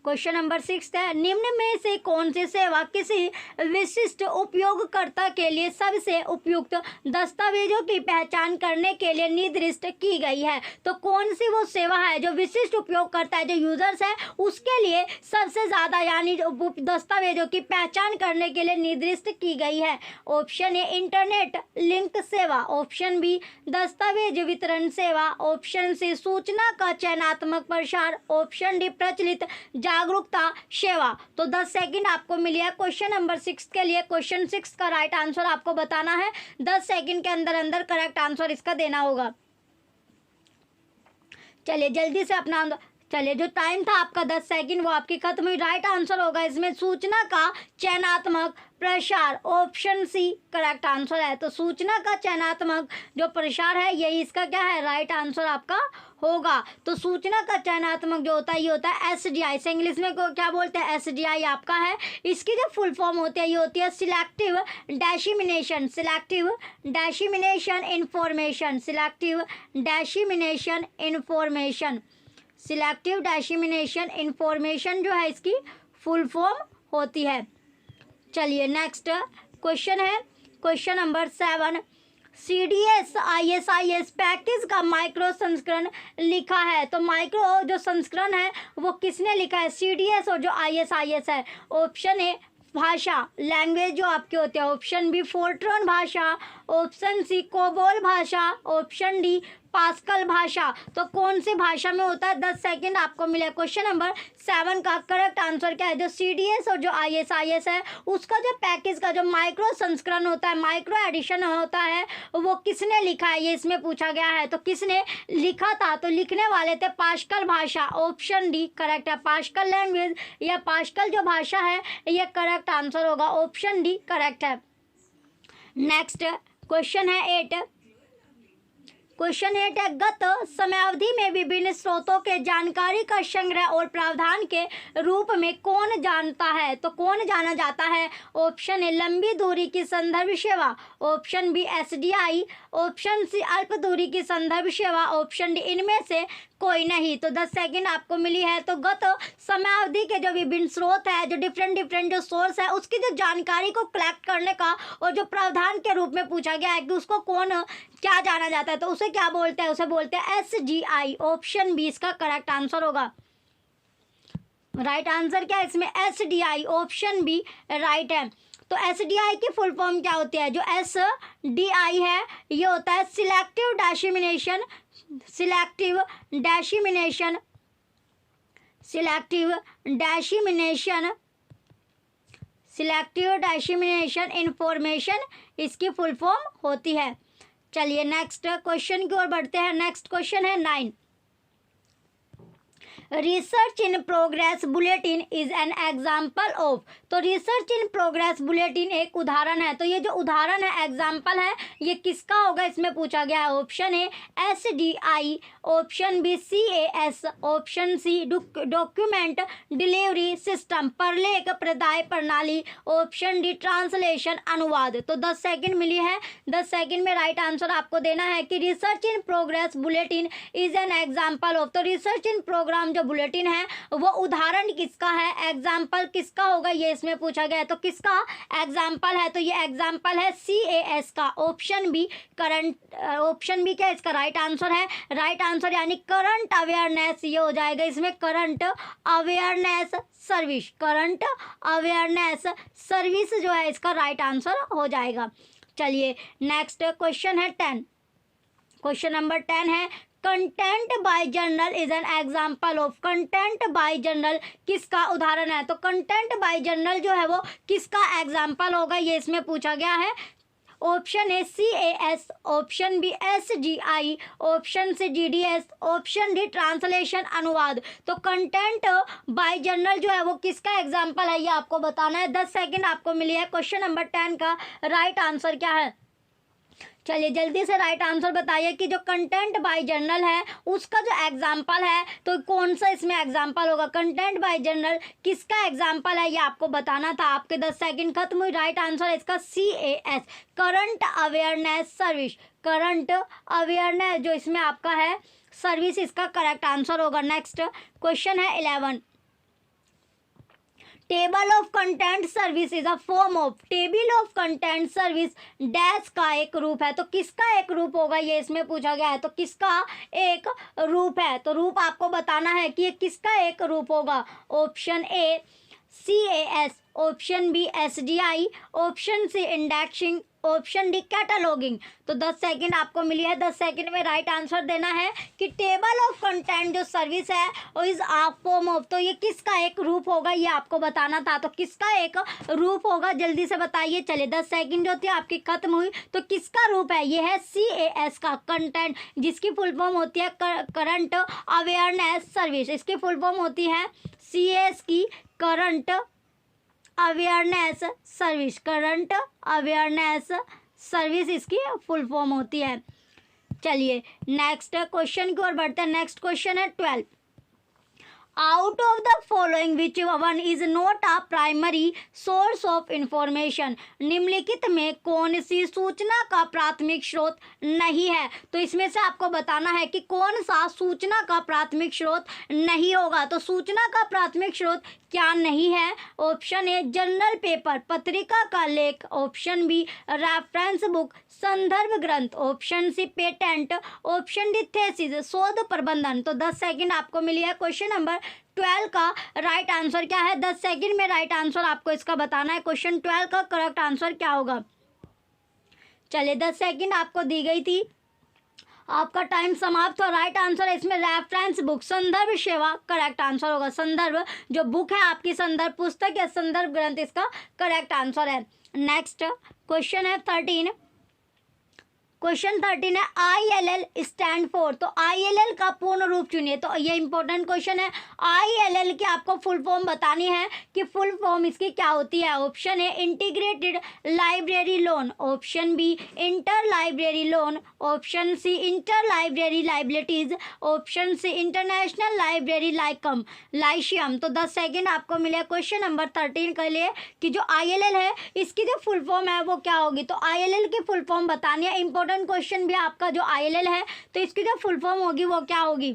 क्वेश्चन नंबर 6 है निम्न में से कौन सी सेवा किसी विशिष्ट उपयोगकर्ता के लिए सबसे उपयुक्त दस्तावेजों की पहचान करने के लिए निर्दिष्ट की गई है। तो कौन सी वो सेवा है जो विशिष्ट उपयोगकर्ता है, जो यूजर्स है उसके लिए सबसे ज़्यादा यानी दस्तावेजों की पहचान करने के लिए निर्दिष्ट की गई है। ऑप्शन ए इंटरनेट लिंक सेवा, ऑप्शन बी दस्तावेज वितरण सेवा, ऑप्शन सी सूचना का चयनात्मक प्रसार, ऑप्शन डी प्रचलित जागरूकता सेवा। तो 10 सेकंड आपको मिली है क्वेश्चन नंबर 6 के लिए। क्वेश्चन 6 का राइट आंसर आपको बताना है। 10 सेकंड के अंदर अंदर करेक्ट आंसर इसका देना होगा। चलिए जल्दी से अपना चलिए जो टाइम था आपका 10 सेकंड वो आपकी खत्म हुई। राइट आंसर होगा इसमें सूचना का चयनात्मक प्रसार, ऑप्शन सी करेक्ट आंसर है। तो सूचना का चयनात्मक जो प्रसार है यही इसका क्या है, राइट आंसर आपका होगा। तो सूचना का चयनात्मक जो होता है ये होता है SDI, से इंग्लिश में क्या बोलते हैं, SDI आपका है। इसकी जो फुल फॉर्म होती है ये होती है selective dissemination, selective dissemination information, selective dissemination information, selective dissemination information जो है इसकी फुल फॉर्म होती है। चलिए नेक्स्ट क्वेश्चन है question number 7। CDS ISIS package का माइक्रो संस्करण लिखा है। तो माइक्रो जो संस्करण है वो किसने लिखा है, CDS और जो ISIS है। ऑप्शन ए भाषा, लैंग्वेज जो आपके होते हैं। ऑप्शन बी फोर्ट्रॉन भाषा, ऑप्शन सी कोबोल भाषा, ऑप्शन डी पास्कल भाषा। तो कौन सी भाषा में होता है, 10 सेकंड आपको मिले। क्वेश्चन नंबर 7 का करेक्ट आंसर क्या है, जो CDS और जो ISIS है उसका जो पैकेज का जो माइक्रो संस्करण होता है, माइक्रो एडिशन होता है, वो किसने लिखा है, ये इसमें पूछा गया है। तो किसने लिखा था, तो लिखने वाले थे पास्कल भाषा। ऑप्शन डी करेक्ट है, पास्कल लैंग्वेज या पास्कल जो भाषा है ये करेक्ट आंसर होगा। ऑप्शन डी करेक्ट है। नेक्स्ट क्वेश्चन है 8। क्वेश्चन 8 है, गत समयावधि में विभिन्न स्रोतों के जानकारी का संग्रह और प्रावधान के रूप में कौन जानता है। तो कौन जाना जाता है। ऑप्शन ए लंबी दूरी की संदर्भ सेवा, option B SDI, option C अल्प दूरी की संदर्भ सेवा, ऑप्शन डी इनमें से कोई नहीं। तो 10 सेकंड आपको मिली है। तो गत समयावधि के जो विभिन्न स्रोत है, जो डिफरेंट जो सोर्स है, उसकी जो जानकारी को कलेक्ट करने का और जो प्रावधान के रूप में पूछा गया है कि उसको कौन क्या जाना जाता है, तो उसे क्या बोलते हैं, उसे बोलते हैं SDI। ऑप्शन बी इसका करेक्ट आंसर होगा। राइट आंसर क्या है इसमें, SDI। ऑप्शन बी राइट है। तो SDI की फुल फॉर्म क्या होती है, जो SDI है ये होता है selective discrimination, selective discrimination, selective discrimination, selective discrimination information इसकी फुल फॉर्म होती है। चलिए नेक्स्ट क्वेश्चन की ओर बढ़ते हैं। नेक्स्ट क्वेश्चन है 9। Research in progress bulletin is an example of. तो रिसर्च इन प्रोग्रेस बुलेटिन एक उदाहरण है। तो ये जो उदाहरण है, एग्जाम्पल है, ये किसका होगा, इसमें पूछा गया है। Option A SDI, option B CAS, option C document delivery system परलेख प्रदाय प्रणाली, ऑप्शन डी ट्रांसलेशन अनुवाद। तो 10 सेकंड मिली है। 10 सेकंड में राइट आंसर आपको देना है कि research in progress bulletin is an example of. तो रिसर्च इन प्रोग्राम जो बुलेटिन है वो उदाहरण किसका है, एग्जाम्पल किसका होगा, ये इसमें पूछा गया है। तो किसका एग्जाम्पल है, तो ये एग्जाम्पल है CAS का। Option B current, option B क्या इसका राइट आंसर है। राइट आंसर यानी करंट अवेयरनेस ये हो जाएगा इसमें, current awareness service, current awareness service जो है इसका राइट आंसर हो जाएगा। चलिए नेक्स्ट क्वेश्चन है 10। क्वेश्चन नंबर 10 है, content bye journal is an example of. Content bye journal किसका उदाहरण है। तो कंटेंट बाय जर्नल जो है वो किसका एग्जाम्पल होगा, ये इसमें पूछा गया है। Option A CAS, option B SGI, option C GDS, option D translation अनुवाद। तो कंटेंट बाय जर्नल जो है वो किसका एग्जाम्पल है, ये आपको बताना है। 10 सेकंड आपको मिली है। क्वेश्चन नंबर 10 का राइट आंसर क्या है। चलिए जल्दी से राइट आंसर बताइए कि जो कंटेंट बाय जर्नल है उसका जो एग्जाम्पल है तो कौन सा इसमें एग्जाम्पल होगा। कंटेंट बाय जर्नल किसका एग्जाम्पल है ये आपको बताना था। आपके 10 सेकंड खत्म हुई। राइट आंसर इसका CAS, current awareness service. Current awareness जो इसमें आपका है सर्विस, इसका करेक्ट आंसर होगा। नेक्स्ट क्वेश्चन है 11। Table of content service is a form of. Table of content service dash का एक रूप है। तो किसका एक रूप होगा, ये इसमें पूछा गया है। तो किसका एक रूप है, तो रूप आपको बताना है कि ये किसका एक रूप होगा। Option A CAS, option B SDI, option C indexing, option D cataloguing. तो 10 सेकंड आपको मिली है। 10 सेकंड में राइट आंसर देना है कि टेबल ऑफ कंटेंट जो सर्विस है वो इज आ फॉर्म ऑफ। तो ये किसका एक रूप होगा ये आपको बताना था। तो किसका एक रूप होगा जल्दी से बताइए। चलिए 10 सेकंड जो थी आपकी खत्म हुई। तो किसका रूप है, ये है CAS का, कंटेंट जिसकी फुल फॉर्म होती है करंट अवेयरनेस सर्विस। इसकी फुल फॉर्म होती है CAS की current awareness service, current awareness service इसकी फुल फॉर्म होती है। चलिए नेक्स्ट क्वेश्चन की ओर बढ़ते हैं। नेक्स्ट क्वेश्चन है 12। Out of the following which one is not a primary source of information, निम्नलिखित में कौन सी सूचना का प्राथमिक स्रोत नहीं है। तो इसमें से आपको बताना है कि कौन सा सूचना का प्राथमिक स्रोत नहीं होगा। तो सूचना का प्राथमिक स्रोत क्या नहीं है? ऑप्शन ए जर्नल पेपर, पत्रिका का लेख, ऑप्शन बी रेफरेंस बुक, संदर्भ ग्रंथ, option C patent, option D thesis, शोध प्रबंधन। तो 10 सेकंड आपको मिली है। क्वेश्चन नंबर 12 का राइट आंसर क्या है? 10 सेकंड में राइट आंसर आपको इसका बताना है। क्वेश्चन 12 का करेक्ट आंसर क्या होगा? चलिए 10 सेकंड आपको दी गई थी, आपका टाइम समाप्त हो। राइट आंसर है इसमें रेफरेंस बुक, संदर्भ सेवा करेक्ट आंसर होगा। संदर्भ जो बुक है आपकी, संदर्भ पुस्तक या संदर्भ ग्रंथ, इसका करेक्ट आंसर है। नेक्स्ट क्वेश्चन है 13। क्वेश्चन 13 है ILL स्टैंड फॉर। तो ILL का पूर्ण रूप चुनिए। तो ये इंपॉर्टेंट क्वेश्चन है। ILL की आपको फुल फॉर्म बतानी है कि फुल फॉर्म इसकी क्या होती है। Option A integrated library loan, option B inter library loan, option C inter library liabilities, option C international library lyceum. तो 10 सेकेंड आपको मिले क्वेश्चन नंबर 13 के लिए कि जो ILL है इसकी जो फुल फॉर्म है वो क्या होगी। तो ILL की फुल फॉर्म बतानी है। इंपॉर्टेंट क्वेश्चन भी आपका जो ILL है तो इसकी जो फुल फॉर्म होगी वो क्या होगी।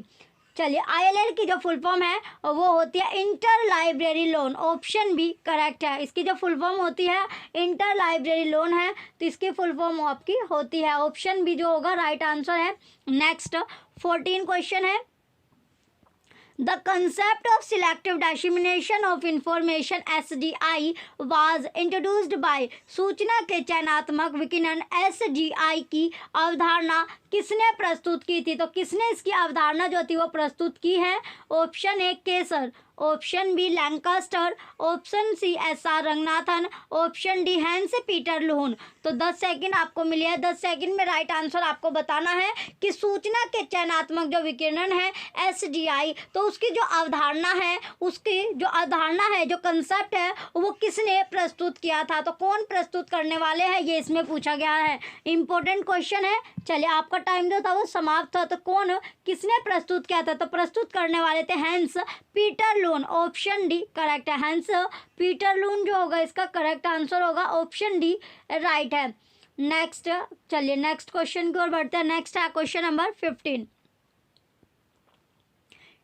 चलिए ILL की जो फुल फॉर्म है वो होती है inter library loan, option B correct है। इसकी जो फुल फॉर्म होती है इंटर लाइब्रेरी लोन है, तो इसकी फुल फॉर्म आपकी होती है ऑप्शन बी जो होगा राइट आंसर है। नेक्स्ट 14 क्वेश्चन है The concept of selective dissemination of information SDI was introduced by सूचना के चयनात्मक विकिरण SDI की अवधारणा किसने प्रस्तुत की थी। तो किसने इसकी अवधारणा जो थी वो प्रस्तुत की है। Option A Kaiser, option B Lancaster, option C SR Ranganathan, option D Hans Peter Luhn. तो 10 सेकंड आपको मिली है। 10 सेकंड में राइट आंसर आपको बताना है कि सूचना के चयनात्मक जो विकिरण है SDI, तो उसकी जो अवधारणा है, उसकी जो अवधारणा है, जो कंसेप्ट है, वो किसने प्रस्तुत किया था। तो कौन प्रस्तुत करने वाले हैं ये इसमें पूछा गया है। इंपॉर्टेंट क्वेश्चन है। चलिए आपका टाइम जो था वो समाप्त था। तो कौन किसने प्रस्तुत किया था। तो प्रस्तुत करने वाले थे हैंस पीटर लून, ऑप्शन डी करेक्ट है। हैंस पीटर लून जो होगा इसका करेक्ट आंसर होगा ऑप्शन डी राइट है। नेक्स्ट चलिए नेक्स्ट क्वेश्चन की ओर बढ़ते हैं। नेक्स्ट है क्वेश्चन नंबर 15।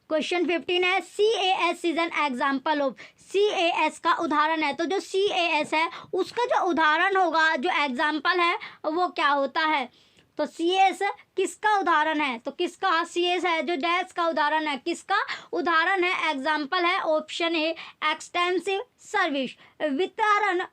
क्वेश्चन 15 है CAS is an example of. CAS का उदाहरण है। तो जो CAS है उसका जो उदाहरण होगा, जो एग्जाम्पल है वो क्या होता है। तो CAS किसका उदाहरण है। तो किसका CAS है जो डैश का उदाहरण है, किसका उदाहरण है, एग्जाम्पल है। ऑप्शन ए एक्सटेंसिव सर्विस,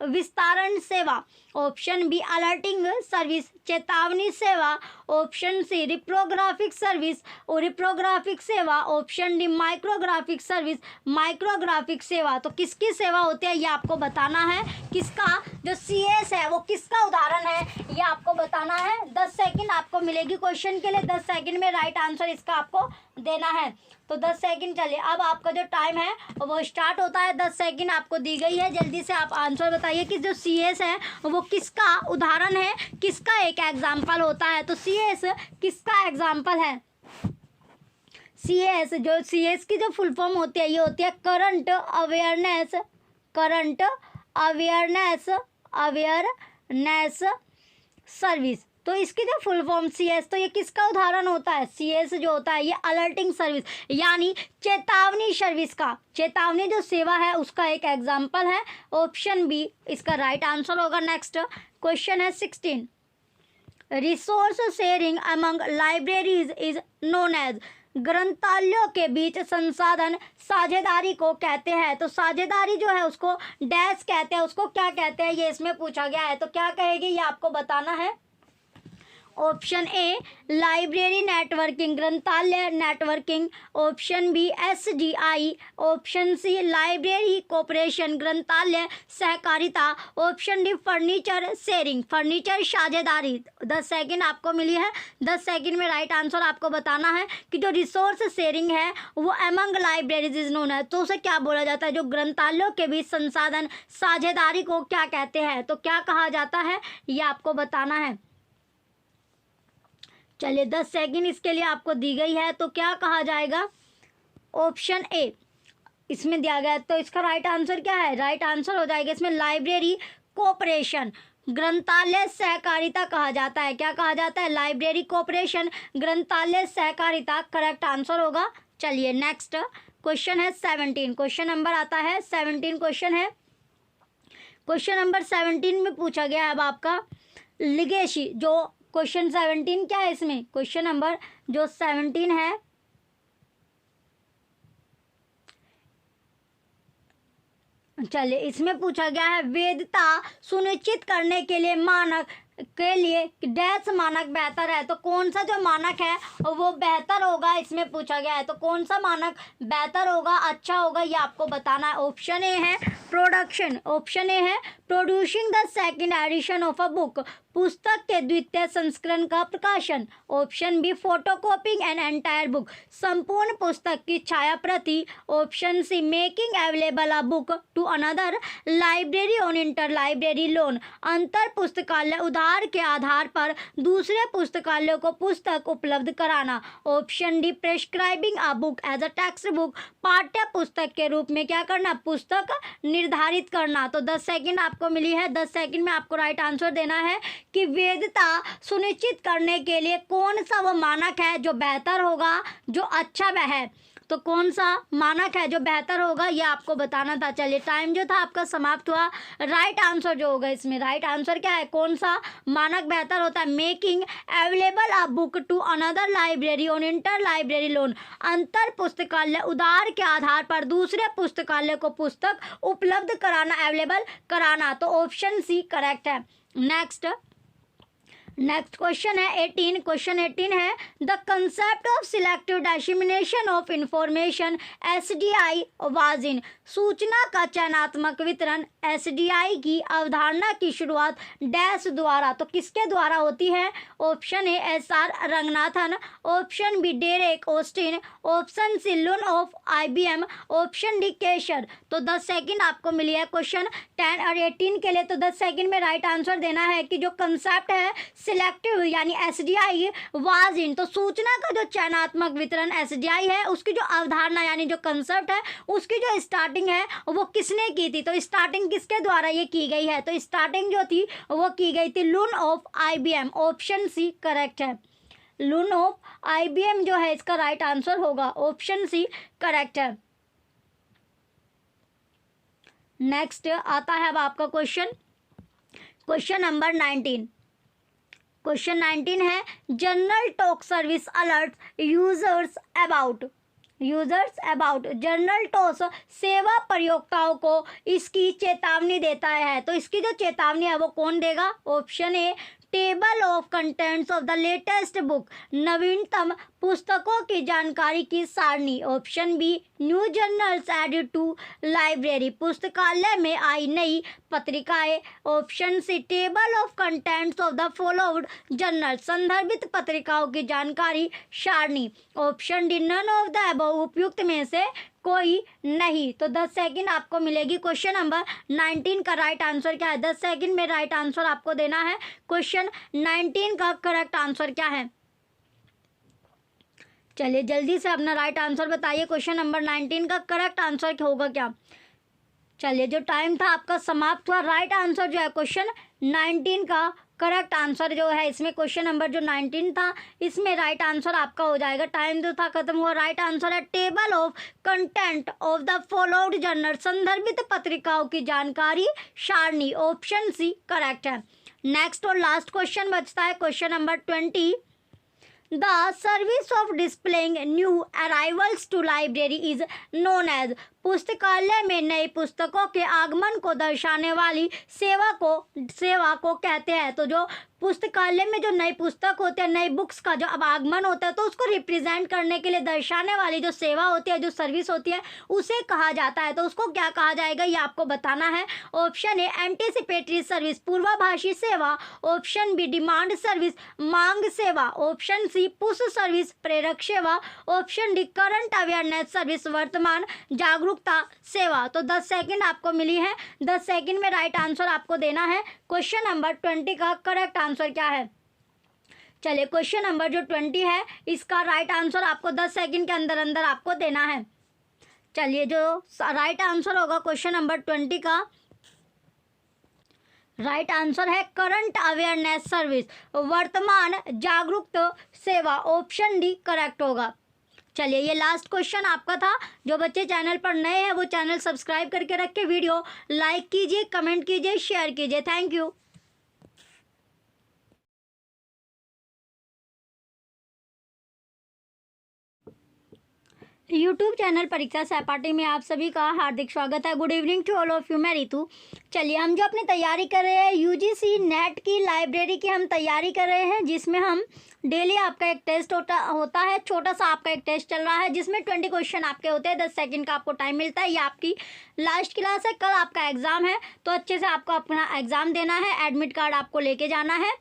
विस्तारण सेवा, ऑप्शन बी अलर्टिंग सर्विस, चेतावनी सेवा, ऑप्शन सी रिप्रोग्राफिक सर्विस और रिप्रोग्राफिक सेवा, ऑप्शन डी माइक्रोग्राफिक सर्विस, माइक्रोग्राफिक सेवा। तो किसकी सेवा होती है ये आपको बताना है। किसका जो CAS है वो किसका उदाहरण है ये आपको बताना है। 10 सेकंड आपको मिलेगी क्वेश्चन के लिए। 10 सेकंड में राइट आंसर इसका आपको देना है। तो 10 सेकंड चलिए अब आपका जो टाइम है वो स्टार्ट होता है। 10 सेकंड आपको दी गई है, जल्दी से आप आंसर बताइए कि जो CAS है वो किसका उदाहरण है, किसका एक एग्जाम्पल होता है। तो CAS किसका एग्जाम्पल है। CAS की जो फुल फॉर्म होती है ये होती है करंट अवेयरनेस सर्विस। तो इसकी जो फुल फॉर्म CAS, तो ये किसका उदाहरण होता है। CAS जो होता है ये अलर्टिंग सर्विस यानी चेतावनी सर्विस का, चेतावनी जो सेवा है उसका एक एग्जाम्पल है। ऑप्शन बी इसका राइट आंसर होगा। नेक्स्ट क्वेश्चन है 16। Resource sharing among libraries is known as. ग्रंथालयों के बीच संसाधन साझेदारी को कहते हैं। तो साझेदारी जो है उसको डैश कहते हैं, उसको क्या कहते हैं ये इसमें पूछा गया है। तो क्या कहेगी ये आपको बताना है। ऑप्शन ए लाइब्रेरी नेटवर्किंग, ग्रंथालय networking, option B SDI, option C library cooperation, ग्रंथालय सहकारिता, option D furniture sharing, furniture साझेदारी। 10 सेकंड आपको मिली है। 10 सेकंड में राइट आंसर आपको बताना है कि जो रिसोर्स शेयरिंग है वो अमंग लाइब्रेरीज इज नोन है। तो उसे क्या बोला जाता है। जो ग्रंथालयों के बीच संसाधन साझेदारी को क्या कहते हैं, तो क्या कहा जाता है ये आपको बताना है। चलिए 10 सेकंड इसके लिए आपको दी गई है। तो क्या कहा जाएगा। ऑप्शन ए इसमें दिया गया है। तो इसका राइट आंसर क्या है? राइट आंसर हो जाएगा इसमें लाइब्रेरी कोऑपरेशन, ग्रंथालय सहकारिता कहा जाता है। क्या कहा जाता है? लाइब्रेरी कोऑपरेशन, ग्रंथालय सहकारिता करेक्ट आंसर होगा। चलिए नेक्स्ट क्वेश्चन है 17, क्वेश्चन नंबर आता है 17 क्वेश्चन है। क्वेश्चन नंबर 17 में पूछा गया है अब आपका लिगेसी, जो क्वेश्चन 17 क्या है इसमें? क्वेश्चन नंबर जो 17 है, चलिए इसमें पूछा गया है वैधता सुनिश्चित करने के लिए मानक के लिए डैश मानक बेहतर है। तो कौन सा जो मानक है वो बेहतर होगा, इसमें पूछा गया है। तो कौन सा मानक बेहतर होगा, अच्छा होगा, ये आपको बताना है। ऑप्शन ए है प्रोडक्शन, ऑप्शन ए है producing the second edition of a book, पुस्तक के द्वितीय संस्करण का प्रकाशन। Option B photocopying an entire book, संपूर्ण पुस्तक की छाया प्रति। Option C making available a book to another library on inter library loan, अंतर पुस्तकालय उधार के आधार पर दूसरे पुस्तकालयों को पुस्तक उपलब्ध कराना। Option D prescribing a book as a textbook, पाठ्य पुस्तक के रूप में क्या करना? पुस्तक निर्धारित करना। तो 10 सेकंड आपको मिली है, 10 सेकंड में आपको राइट आंसर देना है कि वैधता सुनिश्चित करने के लिए कौन सा वो मानक है जो बेहतर होगा, जो अच्छा वह है। तो कौन सा मानक है जो बेहतर होगा, ये आपको बताना था। चलिए टाइम जो था आपका समाप्त हुआ। राइट आंसर जो होगा इसमें, राइट आंसर क्या है? कौन सा मानक बेहतर होता है? Making available a book to another library on inter library loan, अंतर पुस्तकालय उधार के आधार पर दूसरे पुस्तकालय को पुस्तक उपलब्ध कराना, अवेलेबल कराना। तो ऑप्शन सी करेक्ट है। नेक्स्ट क्वेश्चन है 18, क्वेश्चन 18 है the concept of selective dissemination of information SDI was in, सूचना का चयनात्मक वितरण SDI की अवधारणा की शुरुआत डैश द्वारा, तो किसके द्वारा होती है? Option A SR Ranganathan, option B Derek Austin, option C Luhn of IBM, option D Kaiser. तो 10 सेकंड आपको मिली है क्वेश्चन 10 और 18 के लिए। तो 10 सेकंड में राइट आंसर देना है कि जो कंसेप्ट है सिलेक्टिव यानी SDI वाज इन, तो सूचना का जो चयनात्मक वितरण SDI है उसकी जो अवधारणा यानी जो कंसेप्ट है उसकी जो स्टार्टिंग है वो किसने की थी? तो स्टार्टिंग किसके द्वारा ये की गई है? तो स्टार्टिंग जो थी वो की गई थी Luhn of IBM, option C correct है। लुन ऑफ IBM जो है इसका राइट आंसर होगा, ऑप्शन सी करेक्ट है। नेक्स्ट आता है अब आपका क्वेश्चन नंबर 19, क्वेश्चन 19 है general talk service alert users about general toss सेवा प्रयोक्ताओं को इसकी चेतावनी देता है। तो इसकी जो चेतावनी है वो कौन देगा? Option A table of contents of the latest book, नवीनतम पुस्तकों की जानकारी की सारणी। Option B new journals added to library, पुस्तकालय में आई नई पत्रिकाएं। Option C table of contents of the followed journal, संदर्भित पत्रिकाओं की जानकारी सारणी। Option D none of the above, उपयुक्त में से कोई नहीं। तो 10 सेकंड आपको मिलेगी। क्वेश्चन नंबर 19 का राइट आंसर क्या है? 10 सेकंड में राइट आंसर आपको देना है। क्वेश्चन 19 का करेक्ट आंसर क्या है? चलिए जल्दी से अपना राइट आंसर बताइए। क्वेश्चन नंबर 19 का करेक्ट आंसर होगा क्या? चलिए जो टाइम था आपका समाप्त हुआ। राइट आंसर जो है क्वेश्चन 19 का करेक्ट आंसर जो है इसमें क्वेश्चन नंबर जो 19 था इसमें राइट आंसर आपका हो जाएगा। टाइम जो था खत्म हुआ। राइट आंसर है table of content of the followed journal, संदर्भित पत्रिकाओं की जानकारी सारणी। ऑप्शन सी करेक्ट है। नेक्स्ट और लास्ट क्वेश्चन बचता है question number 20, the service of displaying new arrivals to library is known as, पुस्तकालय में नई पुस्तकों के आगमन को दर्शाने वाली सेवा को कहते हैं। तो जो पुस्तकालय में जो नई पुस्तक होते हैं, नई बुक्स का जो अब आगमन होता है तो उसको रिप्रेजेंट करने के लिए दर्शाने वाली जो सेवा होती है, जो सर्विस होती है उसे कहा जाता है। तो उसको क्या कहा जाएगा ये आपको बताना है। ऑप्शन ए एंटीसिपेटरी सर्विस, पूर्वाभाषी सेवा। ऑप्शन बी डिमांड सर्विस, मांग सेवा। ऑप्शन सी पुश सर्विस, प्रेरक सेवा। Option D current awareness service, वर्तमान जागरूकता सेवा। तो 10 सेकंड आपको मिली है। 10 सेकंड में राइट आंसर आपको देना है। क्वेश्चन नंबर 20 का करेक्ट आंसर क्या है? चलिए क्वेश्चन नंबर जो 20 है इसका राइट आंसर आपको 10 सेकंड के अंदर अंदर आपको देना है। चलिए, जो राइट आंसर होगा क्वेश्चन नंबर 20 का राइट आंसर है करंट अवेयरनेस सर्विस, वर्तमान जागरूकता सेवा, ऑप्शन डी करेक्ट होगा। चलिए, ये लास्ट क्वेश्चन आपका था। जो बच्चे चैनल पर नए हैं वो चैनल सब्सक्राइब करके रख के वीडियो लाइक कीजिए, कमेंट कीजिए, शेयर कीजिए। Thank you. यूट्यूब चैनल परीक्षा सहपाठी में आप सभी का हार्दिक स्वागत है। Good evening to all of you, मैं रितु। चलिए, हम जो अपनी तैयारी कर रहे हैं यूजीसी नेट की लाइब्रेरी की हम तैयारी कर रहे हैं, जिसमें हम डेली आपका एक टेस्ट होता है, छोटा सा आपका एक टेस्ट चल रहा है जिसमें 20 क्वेश्चन आपके होते हैं, 10 सेकंड का आपको टाइम मिलता है। ये आपकी लास्ट क्लास है, कल आपका एग्ज़ाम है, तो अच्छे से आपको अपना एग्ज़ाम देना है। एडमिट कार्ड आपको लेके जाना है,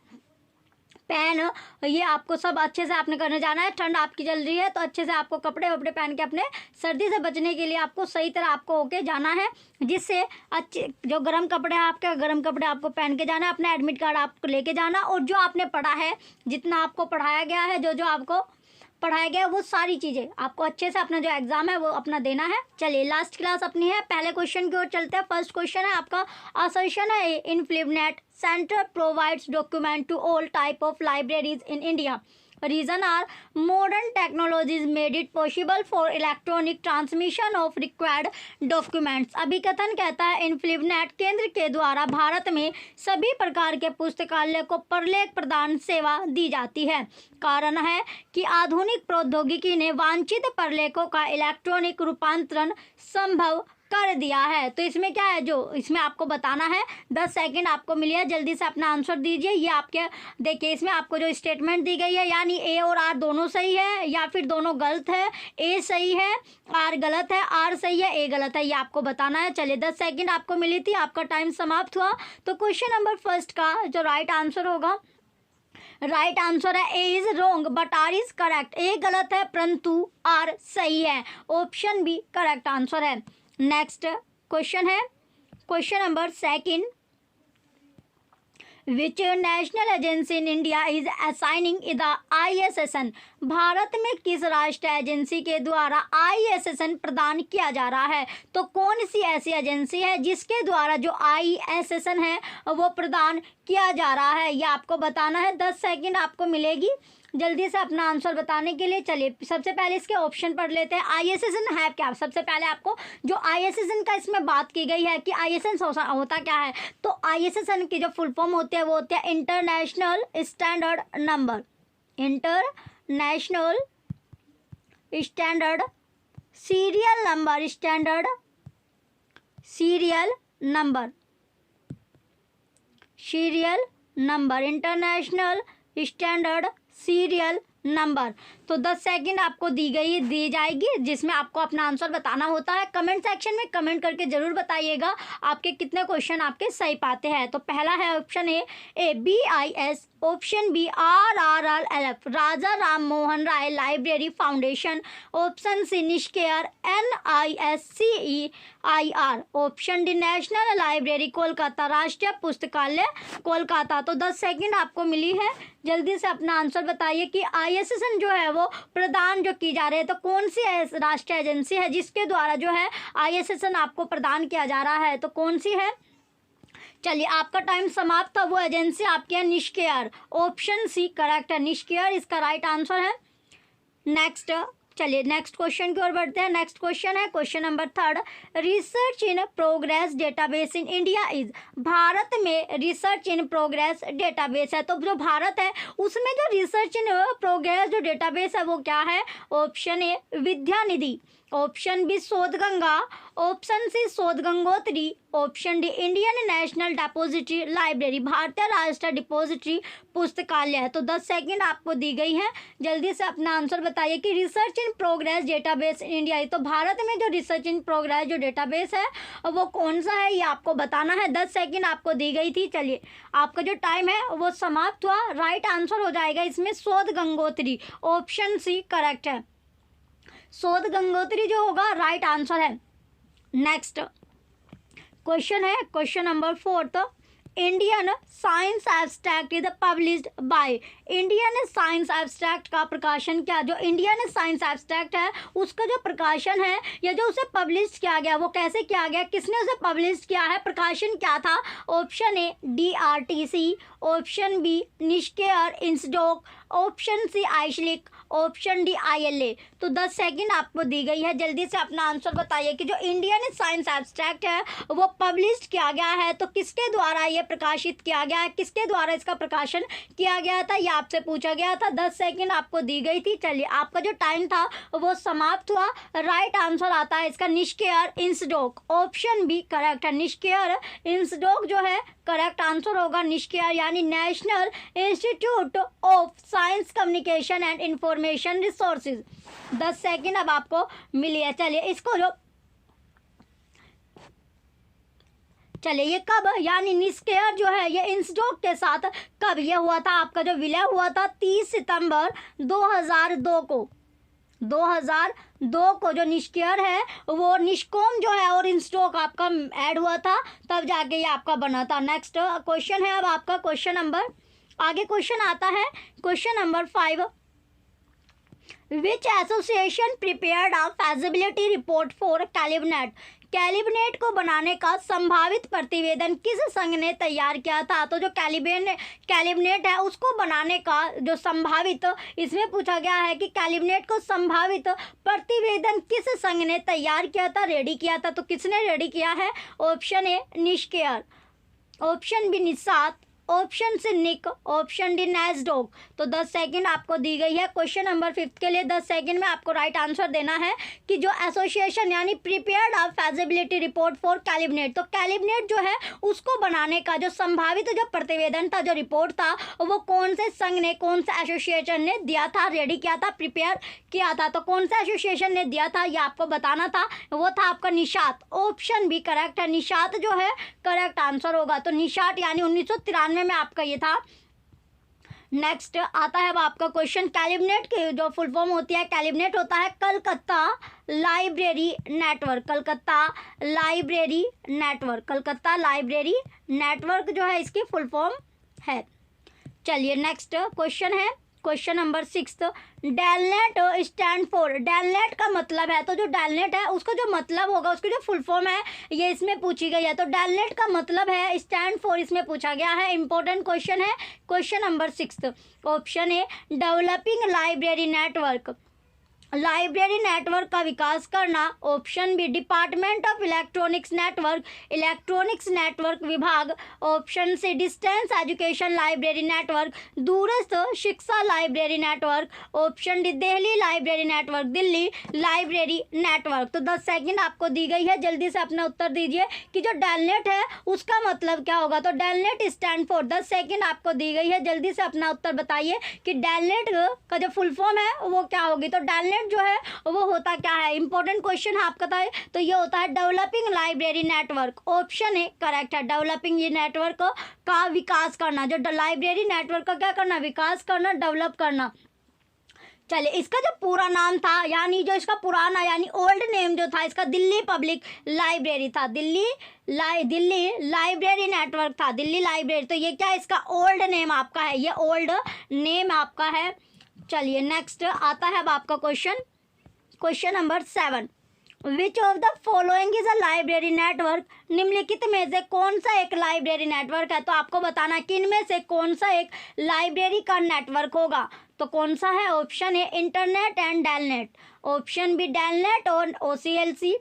पेन, ये आपको सब अच्छे से आपने करने जाना है। ठंड आपकी चल रही है तो अच्छे से आपको कपड़े वपड़े पहन के अपने सर्दी से बचने के लिए आपको सही तरह आपको होके जाना है, जिससे अच्छे जो गर्म कपड़े हैं आपके, गर्म कपड़े आपको पहन के जाना है। अपना एडमिट कार्ड आपको लेके जाना, और जो आपने पढ़ा है, जितना आपको पढ़ाया गया है, जो जो आपको पढ़ाया गया वो सारी चीज़ें आपको अच्छे से अपना जो एग्ज़ाम है वो अपना देना है। चलिए, लास्ट क्लास अपनी है, पहले क्वेश्चन की ओर चलते हैं। फर्स्ट क्वेश्चन है आपका, असर्शन है INFLIBNET centre provides document to all type of libraries in India. Reason R modern technologies made it possible for electronic transmission of required documents. अभिकथन कहता है इनफ्लिपनेट केंद्र के द्वारा भारत में सभी प्रकार के पुस्तकालय को प्रलेख प्रदान सेवा दी जाती है। कारण है कि आधुनिक प्रौद्योगिकी ने वांछित प्रलेखों का इलेक्ट्रॉनिक रूपांतरण संभव कर दिया है। तो इसमें क्या है, जो इसमें आपको बताना है, 10 सेकंड आपको मिली है, जल्दी से अपना आंसर दीजिए। ये आपके देखिए, इसमें आपको जो स्टेटमेंट दी गई है, यानी ए और आर दोनों सही है या फिर दोनों गलत है। ए सही है, आर गलत है, आर सही है, ए गलत है, ये आपको बताना है। चलिए, 10 सेकंड आपको मिली थी, आपका टाइम समाप्त हुआ। तो क्वेश्चन नंबर फर्स्ट का जो राइट आंसर होगा, राइट आंसर है A is wrong but R is correct. A गलत है परंतु आर सही है, ऑप्शन बी करेक्ट आंसर है। नेक्स्ट क्वेश्चन है question number second, which national agency in India is assigning the ISSN। भारत में किस राष्ट्रीय एजेंसी के द्वारा ISSN प्रदान किया जा रहा है। तो कौन सी ऐसी एजेंसी है जिसके द्वारा जो ISSN है वो प्रदान किया जा रहा है, ये आपको बताना है। 10 सेकंड आपको मिलेगी जल्दी से अपना आंसर बताने के लिए। चलिए, सबसे पहले इसके ऑप्शन पढ़ लेते हैं। ISSN है क्या, सबसे पहले आपको जो ISSN का इसमें बात की गई है कि ISSN होता क्या है, तो ISSN की जो फुल फॉर्म होती है वो होती है international standard number. International standard serial number, standard serial number, serial number, international standard serial number. तो 10 सेकंड आपको दी जाएगी, जिसमें आपको अपना आंसर बताना होता है। कमेंट सेक्शन में कमेंट करके ज़रूर बताइएगा आपके कितने क्वेश्चन आपके सही पाते हैं। तो पहला है option A BIS, option B RRLF Raja Ram Mohan Roy library foundation, option C NISCAIR NISCEIR, option D national library Kolkata, राष्ट्रीय पुस्तकालय कोलकाता। तो 10 सेकंड आपको मिली है, जल्दी से अपना आंसर बताइए कि ISSN जो है वो प्रदान जो की जा रही है, तो कौन सी राष्ट्रीय एजेंसी है जिसके द्वारा जो है ISSN आपको प्रदान किया जा रहा है, तो कौन सी है। चलिए, आपका टाइम समाप्त था। वो एजेंसी आपकी है निष्केयर, ऑप्शन सी करेक्ट है, निष्केयर इसका राइट आंसर है। नेक्स्ट, चलिए नेक्स्ट क्वेश्चन की ओर बढ़ते हैं। नेक्स्ट क्वेश्चन है question number third, research in progress database in India is. Bharat में रिसर्च इन प्रोग्रेस डेटाबेस है, तो जो भारत है उसमें जो रिसर्च इन प्रोग्रेस जो डेटाबेस है वो क्या है। Option A Vidyanidhi, option B Shodhganga, option C Shodhgangotri, option D Indian national depository library, भारतीय राष्ट्रीय डिपॉजिटरी पुस्तकालय है। तो 10 सेकंड आपको दी गई है, जल्दी से अपना आंसर बताइए कि research in progress database in India, तो भारत में जो रिसर्च इन प्रोग्रेस जो डेटाबेस है वो कौन सा है, ये आपको बताना है। 10 सेकंड आपको दी गई थी। चलिए, आपका जो टाइम है वो समाप्त हुआ। राइट आंसर हो जाएगा इसमें शोध गंगोत्री, ऑप्शन सी करेक्ट है, शोध गंगोत्री जो होगा राइट आंसर है। नेक्स्ट क्वेश्चन है question number fourth, Indian science abstract is published by. Indian science abstract का प्रकाशन क्या, जो इंडियन साइंस एब्स्ट्रैक्ट है उसका जो प्रकाशन है या जो उसे पब्लिश किया गया वो कैसे किया गया, किसने उसे पब्लिश किया है, प्रकाशन क्या था। Option A DRTC, option B NISCAIR INSDOC, option C IASLIC, option D ILA। तो 10 सेकंड आपको दी गई है, जल्दी से अपना आंसर बताइए कि जो इंडियन साइंस एब्स्ट्रैक्ट है वो पब्लिश किया गया है तो किसके द्वारा ये प्रकाशित किया गया है, किसके द्वारा इसका प्रकाशन किया गया था, ये आपसे पूछा गया था। 10 सेकंड आपको दी गई थी। चलिए आपका जो टाइम था वो समाप्त हुआ। राइट आंसर आता है इसका निष्केयर इंसडोक, ऑप्शन बी करेक्ट है। निष्केयर इंसडोक जो है करेक्ट आंसर होगा। निष्केयर यानी national institute of science communication and information resources. 10 second अब आपको मिली है। चलिए इसको जो चलिए ये कब यानी निष्केयर जो है ये इंसडोक के साथ कब ये हुआ था, आपका जो विलय हुआ था 30 सितंबर 2002 को। 2002 को जो निष्केयर है वो निष्कॉम जो है और इंस्टॉक आपका ऐड हुआ था, तब जाके ये आपका बना था। नेक्स्ट क्वेश्चन है अब आपका क्वेश्चन नंबर, आगे क्वेश्चन आता है question number 5। Which association prepared a feasibility report for cabinet. Cabinet को बनाने का संभावित प्रतिवेदन किस संघ ने तैयार किया था। तो जो कैबिनेट है उसको बनाने का जो संभावित इसमें पूछा गया है कि कैबिनेट को संभावित प्रतिवेदन किस संघ ने तैयार किया था, रेडी किया था। तो किसने रेडी किया है, option A NISCAIR, option B NISSAT, option C NIC, option D NASSDOC. तो 10 सेकंड आपको दी गई है। क्वेश्चन नंबर 5 के लिए 10 सेकंड में आपको राइट आंसर देना है कि जो एसोसिएशन यानी prepared a feasibility report for cabinet, तो कैबिनेट जो है उसको बनाने का जो संभावित जो प्रतिवेदन था, जो रिपोर्ट था, वो कौन से संघ ने, कौन से एसोसिएशन ने दिया था, रेडी किया था, प्रिपेयर किया था। तो कौन सा एसोसिएशन ने दिया था ये आपको बताना था, वो था आपका निषाद। ऑप्शन बी करेक्ट है, निषाद जो है करेक्ट आंसर होगा। तो निषाद यानी 1993 में आपका ये था। नेक्स्ट आता है अब आपका क्वेश्चन, कैबिनेट की जो फुल फॉर्म होती है, कैबिनेट होता है Calcutta library network. Calcutta library network, Calcutta library network जो है इसकी फुल फॉर्म है। चलिए नेक्स्ट क्वेश्चन है question number 6। DELNET stand for, DELNET का मतलब है, तो जो डेलनेट है उसका जो मतलब होगा, उसकी जो फुल फॉर्म है ये इसमें पूछी गई है। तो डेलनेट का मतलब है स्टैंड फॉर, इसमें पूछा गया है। इंपॉर्टेंट क्वेश्चन है question number 6। Option A developing library network, library network का विकास करना। Option B department of electronics network, electronics network विभाग। Option C distance education library network, दूरस्थ शिक्षा library network. Option D Delhi library network, Delhi library network. तो 10 second आपको दी गई है, जल्दी से अपना उत्तर दीजिए कि जो डेलनेट है उसका मतलब क्या होगा। तो डेलनेट स्टैंड फॉर, 10 सेकंड आपको दी गई है, जल्दी से अपना उत्तर बताइए कि डेलनेट का जो फुल फॉर्म है वो क्या होगी। तो डेलनेट जो है वो होता क्या है, इंपॉर्टेंट क्वेश्चन है आपका था। तो ये होता है developing library network. Option A correct है, डेवलपिंग ये नेटवर्क का विकास करना, जो लाइब्रेरी नेटवर्क का क्या करना, विकास करना, डेवलप करना। चलिए इसका जो पूरा नाम था यानी जो इसका पुराना यानी ओल्ड नेम जो था इसका दिल्ली पब्लिक लाइब्रेरी था, दिल्ली लाइब्रेरी नेटवर्क था, दिल्ली लाइब्रेरी। तो ये क्या इसका ओल्ड नेम आपका है, ये ओल्ड नेम आपका है। चलिए नेक्स्ट आता है अब आपका question number 7। Which of the following is a library network, निम्नलिखित में से कौन सा एक लाइब्रेरी नेटवर्क है। तो आपको बताना कि इनमें से कौन सा एक लाइब्रेरी का नेटवर्क होगा। तो कौन सा है, option A internet and DELNET, option B DELNET और OCLC,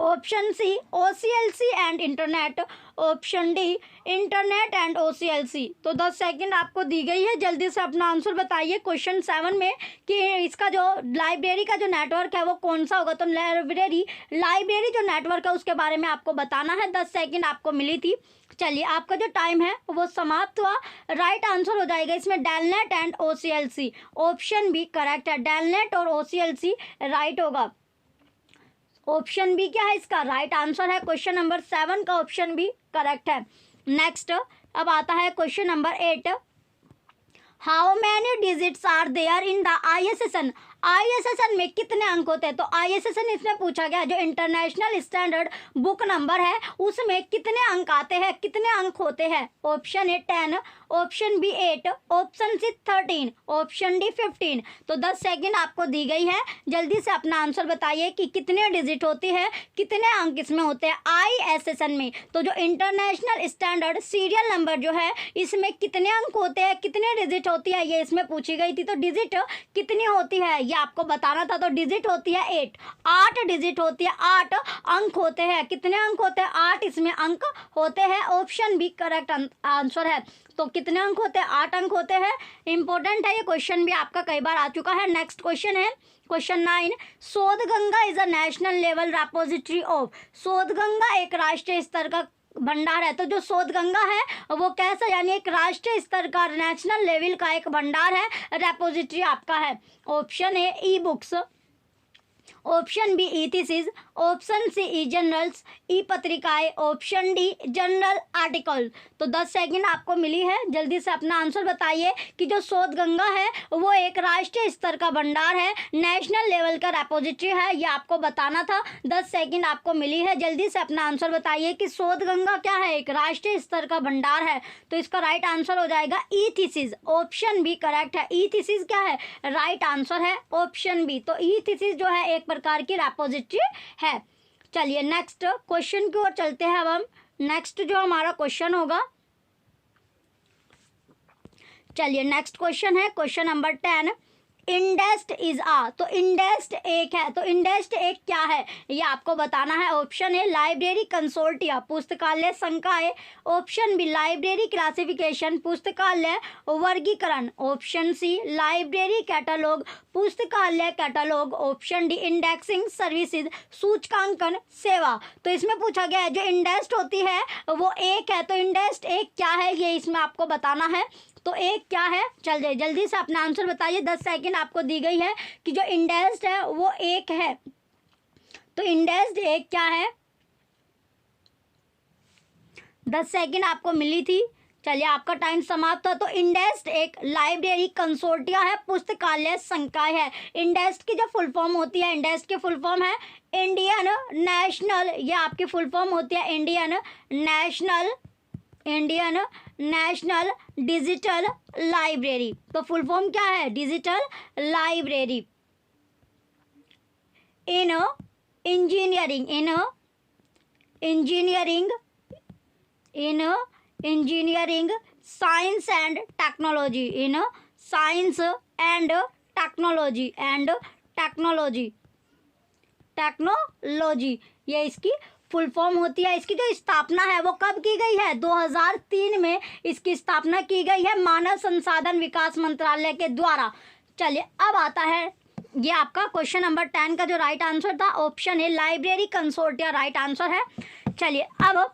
option C OCLC and internet, option D internet and OCLC। तो 10 सेकंड आपको दी गई है, जल्दी से अपना आंसर बताइए क्वेश्चन 7 में कि इसका जो लाइब्रेरी का जो नेटवर्क है वो कौन सा होगा। तो लाइब्रेरी जो नेटवर्क है उसके बारे में आपको बताना है। 10 सेकंड आपको मिली थी। चलिए आपका जो टाइम है वो समाप्त हुआ। राइट आंसर हो जाएगा इसमें DELNET and OCLC, option B correct है, डेलनेट और OCLC राइट होगा। ऑप्शन बी क्या है इसका राइट आंसर है, क्वेश्चन नंबर 7 का ऑप्शन बी करेक्ट है। नेक्स्ट अब आता है question number 8। How many digits are there in the ISSN, ISSN में कितने अंक होते हैं? तो ISSN इसमें पूछा गया जो इंटरनेशनल स्टैंडर्ड बुक नंबर है उसमें कितने अंक आते हैं, कितने अंक होते हैं? Option A 10, option B 8, option C 13, option D 15। तो 10 सेकंड आपको दी गई है, जल्दी से अपना आंसर बताइए कि कितने डिजिट होती है, कितने अंक इसमें होते हैं ISSN में। तो जो इंटरनेशनल स्टैंडर्ड सीरियल नंबर जो है इसमें कितने अंक होते हैं, कितने डिजिट होती है, ये इसमें पूछी गई थी। तो डिजिट कितनी होती है ये आपको बताना था। तो डिजिट होती है 8, 8 डिजिट होती है, 8 अंक होते हैं। कितने अंक होते हैं? 8 इसमें अंक होते हैं। ऑप्शन बी करेक्ट आंसर है। तो कितने अंक होते हैं? 8 अंक होते हैं। इंपॉर्टेंट है ये क्वेश्चन भी, आपका कई बार आ चुका है। नेक्स्ट क्वेश्चन है question 9, Shodhganga is a national level repository of. Shodhganga एक राष्ट्रीय स्तर का भंडार है। तो जो शोधगंगा है वो कैसा, यानी एक राष्ट्रीय स्तर का, नेशनल लेवल का एक भंडार है, रेपोजिटरी आपका है। Option A e books, option B e thesis, option C e journals, e पत्रिकाएं, ऑप्शन डी जनरल आर्टिकल। तो 10 सेकंड आपको मिली है, जल्दी से अपना आंसर बताइए कि जो शोधगंगा है वो एक राष्ट्रीय स्तर का भंडार है, नेशनल लेवल का रेपोजिटरी है, ये आपको बताना था। 10 सेकंड आपको मिली है, जल्दी से अपना आंसर बताइए कि शोधगंगा क्या है, एक राष्ट्रीय स्तर का भंडार है। तो इसका राइट आंसर हो जाएगा ई थीसिस। ऑप्शन बी करेक्ट है। ई थीसिस क्या है? राइट आंसर है ऑप्शन बी। तो ई थीसिस जो है एक प्रकार की रेपोजिटरी है। चलिए नेक्स्ट क्वेश्चन की ओर चलते हैं। अब हम नेक्स्ट जो हमारा क्वेश्चन होगा, चलिए नेक्स्ट क्वेश्चन है क्वेश्चन नंबर 10, इंडेस्ट इज आ। तो इंडेस्ट एक है, तो इंडेस्ट एक क्या है ये आपको बताना है। ऑप्शन ए लाइब्रेरी कंसोर्टिया, पुस्तकालय संकाय। ऑप्शन बी लाइब्रेरी क्लासिफिकेशन, पुस्तकालय वर्गीकरण। ऑप्शन सी लाइब्रेरी कैटलॉग, पुस्तकालय catalogue. Option D indexing services, सूचकांकन सेवा। तो इसमें पूछा गया है जो इंडेस्ट होती है वो एक है। तो इंडेस्ट एक क्या है ये इसमें आपको बताना है। तो एक क्या है, चल जाइए जल्दी से अपना आंसर बताइए। 10 सेकंड आपको दी गई है कि जो इंडेस्ट है वो एक है। तो इंडेस्ट एक क्या है? 10 सेकंड आपको मिली थी, चलिए आपका टाइम समाप्त था। तो इंडेस्ट एक लाइब्रेरी कंसोर्टिया है, पुस्तकालय संकाय है। इंडेस्ट की जो फुल फॉर्म होती है, इंडेस्ट की फुल फॉर्म है इंडियन नेशनल, ये आपकी फुल फॉर्म होती है इंडियन नेशनल डिजिटल लाइब्रेरी। तो फुल फॉर्म क्या है? Digital library. In engineering science and technology, in science and technology, ये इसकी फुल फॉर्म होती है। इसकी जो स्थापना है वो कब की गई है? 2003 में इसकी स्थापना की गई है मानव संसाधन विकास मंत्रालय के द्वारा। चलिए अब आता है ये आपका क्वेश्चन नंबर 10 का जो राइट आंसर था option A library consortia right answer है। चलिए अब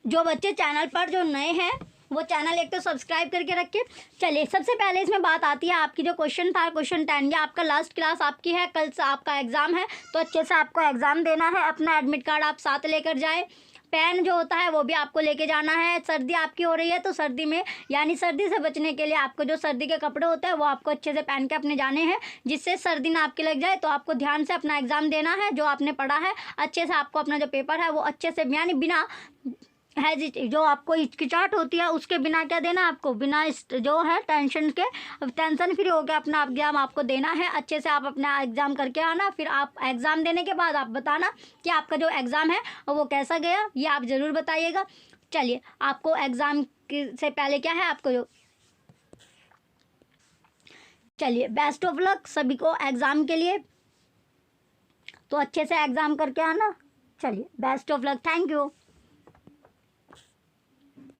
जो बच्चे चैनल पर जो नए हैं वो चैनल एक तो सब्सक्राइब करके रखिए। चलिए सबसे पहले इसमें बात आती है आपकी जो क्वेश्चन था क्वेश्चन 10, ये आपका लास्ट क्लास आपकी है, कल से आपका एग्ज़ाम है तो अच्छे से आपको एग्ज़ाम देना है। अपना एडमिट कार्ड आप साथ लेकर जाए, पेन जो होता है वो भी आपको लेके जाना है। सर्दी आपकी हो रही है तो सर्दी में यानी सर्दी से बचने के लिए आपको जो सर्दी के कपड़े होते हैं वो आपको अच्छे से पहन के अपने जाने हैं, जिससे सर्दी ना आपके लग जाए। तो आपको ध्यान से अपना एग्ज़ाम देना है, जो आपने पढ़ा है अच्छे से आपको अपना जो पेपर है वो अच्छे से यानी बिना जो आपको हिचकिचाहट होती है उसके बिना क्या देना आपको, बिना जो है टेंशन फ्री होकर अपना एग्ज़ाम आपको देना है। अच्छे से आप अपना एग्ज़ाम करके आना, फिर आप एग्ज़ाम देने के बाद आप बताना कि आपका जो एग्ज़ाम है वो कैसा गया, ये आप ज़रूर बताइएगा। चलिए आपको एग्ज़ाम से पहले क्या है आपको जो, चलिए बेस्ट ऑफ लक सभी को एग्ज़ाम के लिए, तो अच्छे से एग्ज़ाम करके आना। चलिए best of luck, thank you.